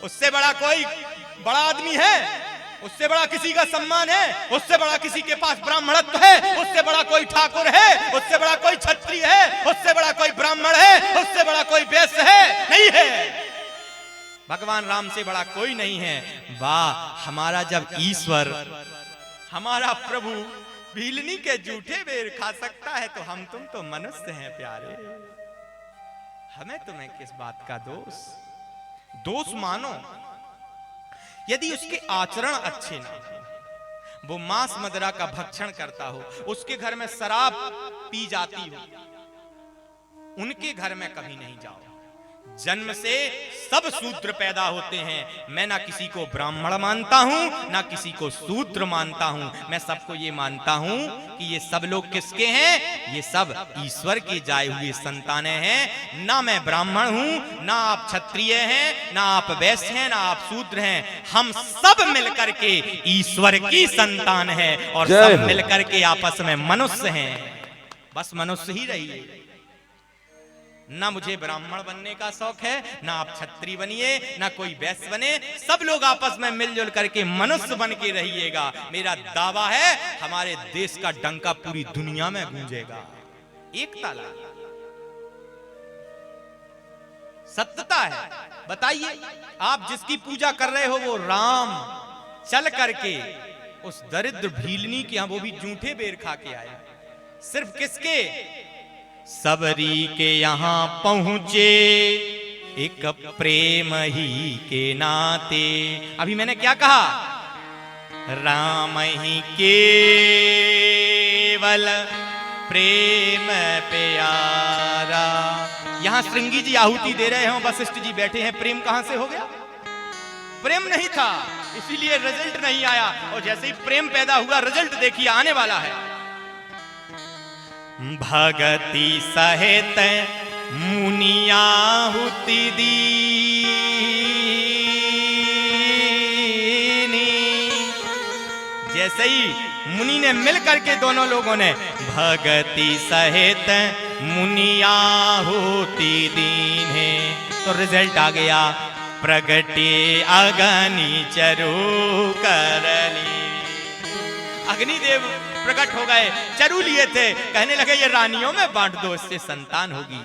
[SPEAKER 1] उससे बड़ा कोई बड़ा आदमी है? उससे बड़ा किसी का सम्मान है? उससे बड़ा किसी के पास ब्राह्मणत्व है? उससे बड़ा कोई ठाकुर है? उससे बड़ा कोई क्षत्रिय है? उससे बड़ा कोई ब्राह्मण है? उससे बड़ा कोई वैश्य है? नहीं है। भगवान राम से बड़ा कोई नहीं है। वाह, हमारा जब ईश्वर, हमारा प्रभु भीलनी के जूठे बेर खा सकता है, तो हम तुम तो मनुष्य हैं प्यारे। हमें तुम्हें किस बात का दोष मानो। यदि उसके आचरण अच्छे ना हो, वो मांस मदिरा का भक्षण करता हो, उसके घर में शराब पी जाती हो, उनके घर में कभी नहीं जाओ। जन्म से सब शूद्र पैदा होते हैं। मैं ना किसी को ब्राह्मण मानता हूं, ना किसी को शूद्र मानता हूं। मैं सबको ये मानता हूं कि ये सब लोग किसके हैं? ये सब ईश्वर के जाए हुए संतानें हैं। ना मैं ब्राह्मण हूं, ना आप क्षत्रिय हैं, ना आप वैश्य हैं, ना आप शूद्र हैं। हम सब मिलकर के ईश्वर की संतान हैं, और सब मिलकर के आपस में मनुष्य हैं। बस मनुष्य ही रहिए। ना मुझे ब्राह्मण बनने का शौक है, ना आप क्षत्रिय बनिए, ना कोई वैश्य बने। सब लोग आपस में मिलजुल करके मनुष्य बन के रहिएगा। मेरा दावा है, हमारे देश का डंका पूरी दुनिया में गूंजेगा। एकता ला, सत्यता है। बताइए, आप जिसकी पूजा कर रहे हो वो राम चल करके उस दरिद्र भीलनी के यहाँ, वो भी जूठे बेर खा के आया। सिर्फ किसके? सबरी के यहाँ पहुंचे एक प्रेम ही के नाते। अभी मैंने क्या कहा? राम ही केवल प्रेम प्यारा। यहां श्रृंगी जी आहुति दे रहे हो, वशिष्ठ जी बैठे हैं। प्रेम कहां से हो गया? प्रेम नहीं था, इसीलिए रिजल्ट नहीं आया। और जैसे ही प्रेम पैदा हुआ, रिजल्ट देखिए आने वाला है। भगति सहित मुनियाहुति दीनी। जैसे ही मुनि ने मिल करके, दोनों लोगों ने भगति सहित मुनियाहुति दीने, तो रिजल्ट आ गया। प्रगटे अग्नि चरु करली। अग्निदेव प्रकट हो गए, चरु लिए थे। कहने लगे ये रानियों में बांट दो, इससे संतान होगी।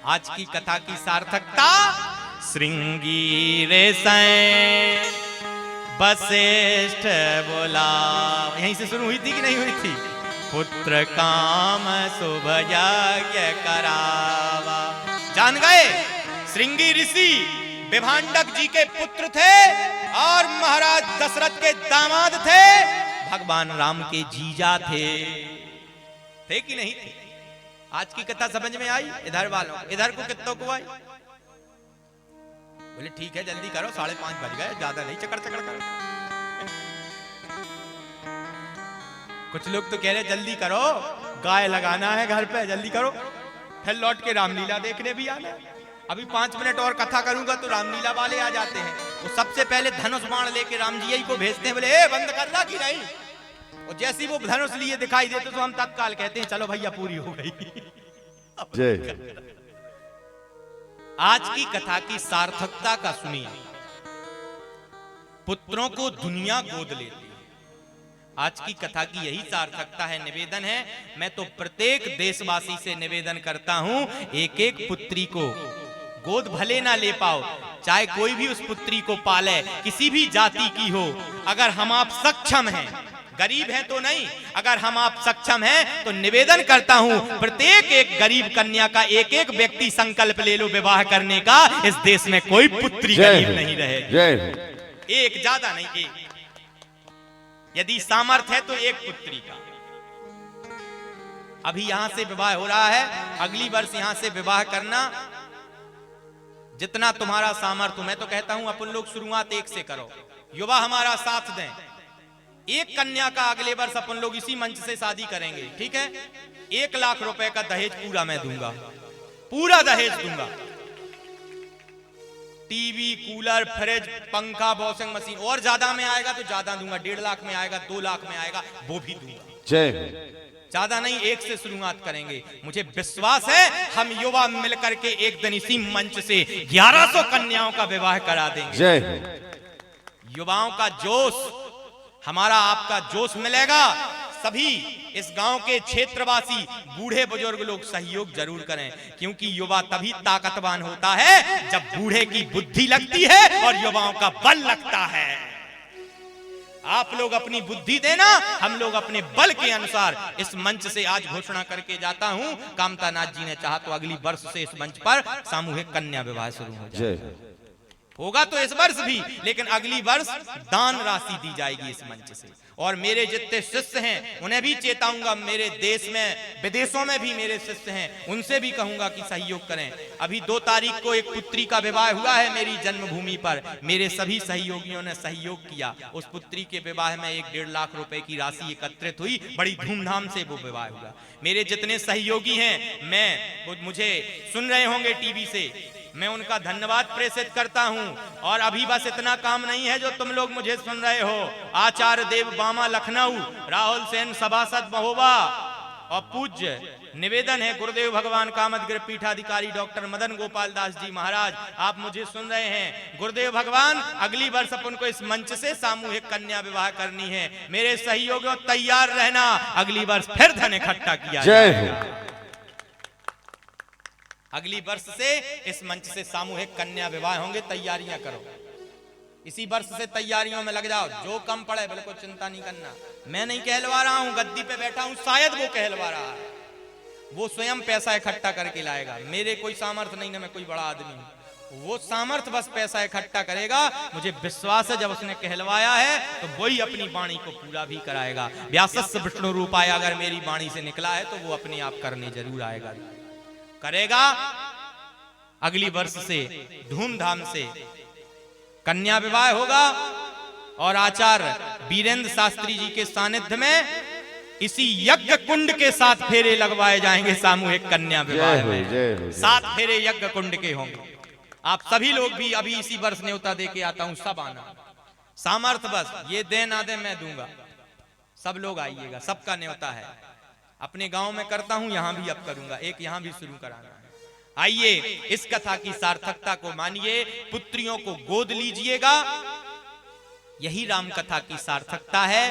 [SPEAKER 1] आज की कथा की सार्थकता, श्रृंगी रे वशिष्ठ बोला। यहीं से शुरू हुई थी कि नहीं हुई थी? पुत्र काम शुभ यज्ञ करावा। जान गए श्रृंगी ऋषि विभांडक जी के पुत्र थे और महाराज दशरथ के दामाद थे, भगवान राम के जीजा थे कि नहीं थे? आज की कथा समझ में आई? इधर वालों, इधर को कितनों को आई? बोले ठीक है जल्दी करो, 5:30 बज गए, ज्यादा नहीं चकड़ चकड़ करो। कुछ लोग तो कह रहे जल्दी करो, गाय लगाना है घर पे, जल्दी करो, फिर लौट के रामलीला देखने भी आना। अभी 5 मिनट और कथा करूंगा तो रामलीला वाले आ जाते हैं। वो सबसे पहले धनुष बाण लेके राम जी को भेजते हैं, बोले ए बंद कर रहा कि नहीं। और जैसी वो धनुष लिए दिखाई देते तो हम तत्काल कहते हैं चलो भैया पूरी हो गई।
[SPEAKER 2] जय।
[SPEAKER 1] आज की कथा की सार्थकता का सुनिए। पुत्रों को दुनिया गोद लेती है। आज की कथा की यही सार्थकता है, निवेदन है। मैं तो प्रत्येक देशवासी से निवेदन करता हूं, एक एक पुत्री को गोद भले ना ले पाओ, चाहे कोई भी उस पुत्री को पाले, किसी भी जाति की हो, अगर हम आप सक्षम हैं, गरीब हैं तो नहीं, अगर हम आप सक्षम हैं तो निवेदन करता हूं प्रत्येक एक गरीब कन्या का एक एक व्यक्ति संकल्प ले लो विवाह करने का। इस देश में कोई पुत्री गरीब नहीं रहेगी। एक, ज्यादा नहीं, एक। यदि सामर्थ्य है तो एक पुत्री का। अभी यहां से विवाह हो रहा है, अगली वर्ष यहां से विवाह करना, जितना तुम्हारा सामर्थ्य। मैं तो कहता हूं अपन लोग शुरुआत एक से करो, युवा हमारा साथ दें। एक कन्या का अगले वर्ष अपन लोग इसी मंच से शादी करेंगे, ठीक है? 1 लाख रुपए का दहेज पूरा मैं दूंगा, पूरा दहेज दूंगा। टीवी, कूलर, फ्रिज, पंखा, वॉशिंग मशीन, और ज्यादा में आएगा तो ज्यादा दूंगा, 1.5 लाख में आएगा, 2 लाख में आएगा, वो भी दूंगा।
[SPEAKER 2] जय।
[SPEAKER 1] ज्यादा नहीं, एक से शुरुआत करेंगे। मुझे विश्वास है हम युवा मिलकर के एक दिन इसी मंच से 1100 कन्याओं का विवाह करा देंगे।
[SPEAKER 2] जय।
[SPEAKER 1] युवाओं का जोश, हमारा आपका जोश मिलेगा। सभी इस गांव के क्षेत्रवासी, बूढ़े बुजुर्ग लोग सहयोग जरूर करें, क्योंकि युवा तभी ताकतवान होता है जब बूढ़े की बुद्धि लगती है और युवाओं का बल लगता है। आप लोग अपनी बुद्धि देना, हम लोग अपने बल के अनुसार इस मंच से आज घोषणा करके जाता हूं, कामता नाथ जी ने चाहा तो अगली वर्ष से इस मंच पर सामूहिक कन्या विवाह शुरू हो जाए। होगा तो इस वर्ष भी, लेकिन अगली वर्ष दान राशि दी जाएगी इस मंच से। और मेरे जितने शिष्य हैं उन्हें भी चेताऊंगा, मेरे देश में विदेशों में भी मेरे शिष्य हैं, उनसे भी कहूंगा कि सहयोग करें। अभी 2 तारीख को एक पुत्री का विवाह हुआ है मेरी जन्मभूमि पर, मेरे सभी सहयोगियों ने सहयोग किया। उस पुत्री के विवाह में 1.5 लाख रुपए की राशि एकत्रित हुई, बड़ी धूमधाम से वो विवाह हुआ। मेरे जितने सहयोगी हैं, मुझे सुन रहे होंगे टीवी से, मैं उनका धन्यवाद प्रेषित करता हूं। और अभी बस इतना काम नहीं है जो तुम लोग मुझे सुन रहे हो। आचार्य देव बामा लखनऊ, राहुल सेन सभासद महोबा, और पूज्य निवेदन है गुरुदेव भगवान कामदगिरि पीठाधिकारी डॉक्टर मदन गोपाल दास जी महाराज, आप मुझे सुन रहे हैं। गुरुदेव भगवान, अगली वर्ष अपन को इस मंच से सामूहिक कन्या विवाह करनी है। मेरे सहयोगियों तैयार रहना, अगली वर्ष फिर धन इकट्ठा किया जाएगा। अगली वर्ष से इस मंच से सामूहिक कन्या विवाह होंगे, तैयारियां करो। इसी वर्ष से तैयारियों में लग जाओ, जो कम पड़े बिल्कुल चिंता नहीं करना। मैं नहीं कहलवा रहा हूं, गद्दी पे बैठा हूं, शायद वो कहलवा रहा है। वो स्वयं पैसा इकट्ठा करके लाएगा, मेरे कोई सामर्थ्य नहीं ना, मैं कोई बड़ा आदमी हूं। वो सामर्थ्य बस पैसा इकट्ठा करेगा। मुझे विश्वास है जब उसने कहलवाया है तो वही अपनी वाणी को पूरा भी कराएगा। व्यासस्य विष्णु रूपाय अगर मेरी वाणी से निकला है तो वो अपने आप करने जरूर आएगा, करेगा। अगली वर्ष से धूमधाम से कन्या विवाह होगा और आचार्य वीरेंद्र शास्त्री जी के सानिध्य में इसी यज्ञ कुंड के 7 फेरे लगवाए जाएंगे सामूहिक कन्या विवाह में। 7 फेरे यज्ञ कुंड के होंगे। आप सभी लोग भी अभी इसी वर्ष न्योता दे के आता हूं, सब आना। सामर्थ्य बस ये दे ना दे मैं दूंगा, सब लोग आइएगा, सबका न्योता है। अपने गांव में करता हूं, यहां भी अब करूंगा, एक यहां भी शुरू कराना है। आइए इस कथा की सार्थकता को मानिए, पुत्रियों को गोद लीजिएगा, यही राम कथा की सार्थकता है।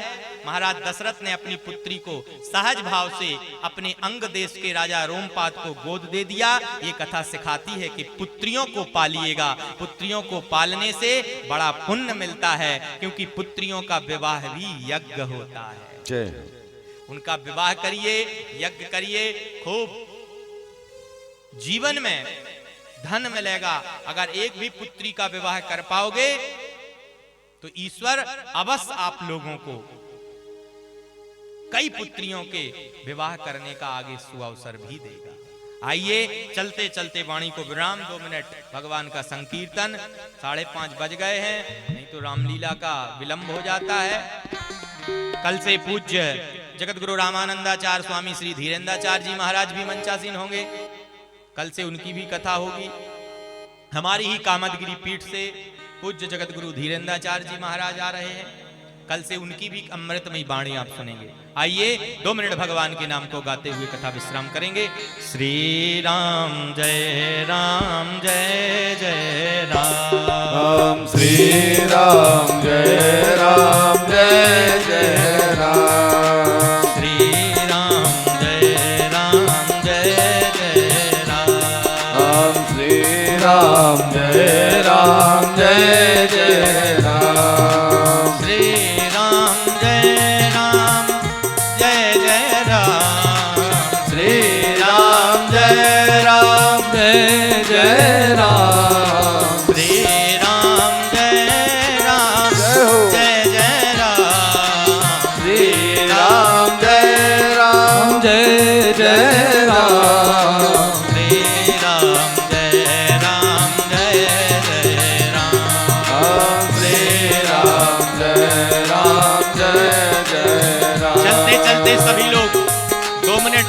[SPEAKER 1] महाराज दशरथ ने अपनी पुत्री को सहज भाव से अपने अंग देश के राजा रोमपाद को गोद दे दिया। ये कथा सिखाती है कि पुत्रियों को पालिएगा, पुत्रियों को पालने से बड़ा पुण्य मिलता है, क्योंकि पुत्रियों का विवाह भी यज्ञ होता है। उनका विवाह करिए, यज्ञ करिए, खूब जीवन में धन मिलेगा। अगर एक भी पुत्री का विवाह कर पाओगे तो ईश्वर अवश्य आप लोगों को कई पुत्रियों के विवाह करने का आगे सुअवसर भी देगा। आइए चलते चलते वाणी को विराम, 2 मिनट भगवान का संकीर्तन। 5:30 बज गए हैं, नहीं तो रामलीला का विलंब हो जाता है। कल से पूज्य जगत गुरु रामानंदाचार्य स्वामी श्री धीरेन्द्राचार्य जी महाराज भी मंचासीन होंगे। कल से उनकी भी कथा होगी। हमारी ही कामदगिरी पीठ से पूज्य जगत गुरु धीरेन्द्राचार्य जी महाराज आ रहे हैं। कल से उनकी भी अमृतमयी वाणी आप सुनेंगे। आइए 2 मिनट भगवान के नाम को गाते हुए कथा विश्राम करेंगे। श्री राम जय राम जय जय राम,
[SPEAKER 2] श्री राम जय राम जय जय राम,
[SPEAKER 1] श्री राम जय राम जय जय राम,
[SPEAKER 2] श्री राम जय राम जय जय राम,
[SPEAKER 1] श्री राम जय राम जय जय राम,
[SPEAKER 2] श्री राम जय राम जय जय राम,
[SPEAKER 1] श्री राम जय राम
[SPEAKER 2] जय हो,
[SPEAKER 1] जय जय राम,
[SPEAKER 2] श्री राम जय राम जय जय राम,
[SPEAKER 1] श्री राम जय राम जय जय राम,
[SPEAKER 2] श्री राम जय राम जय जय राम।
[SPEAKER 1] चलते चलते सभी लोग 2 मिनट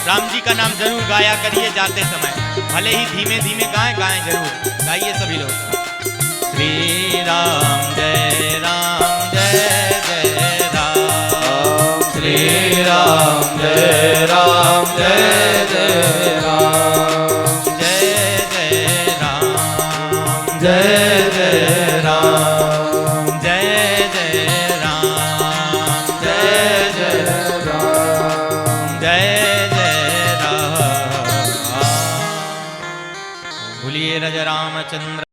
[SPEAKER 1] राम जी का नाम जरूर गाया करिए जाते समय, भले ही धीमे धीमे गाएं जरूर गाइए सभी लोग। श्री राम जय राम जय जय राम,
[SPEAKER 2] श्री राम जय राम जय जय राम,
[SPEAKER 1] जय जय राम
[SPEAKER 2] जय जय राम,
[SPEAKER 1] जय जय राम
[SPEAKER 2] जय जय राम,
[SPEAKER 1] जय जय राम। बोलिए राजा रामचंद्र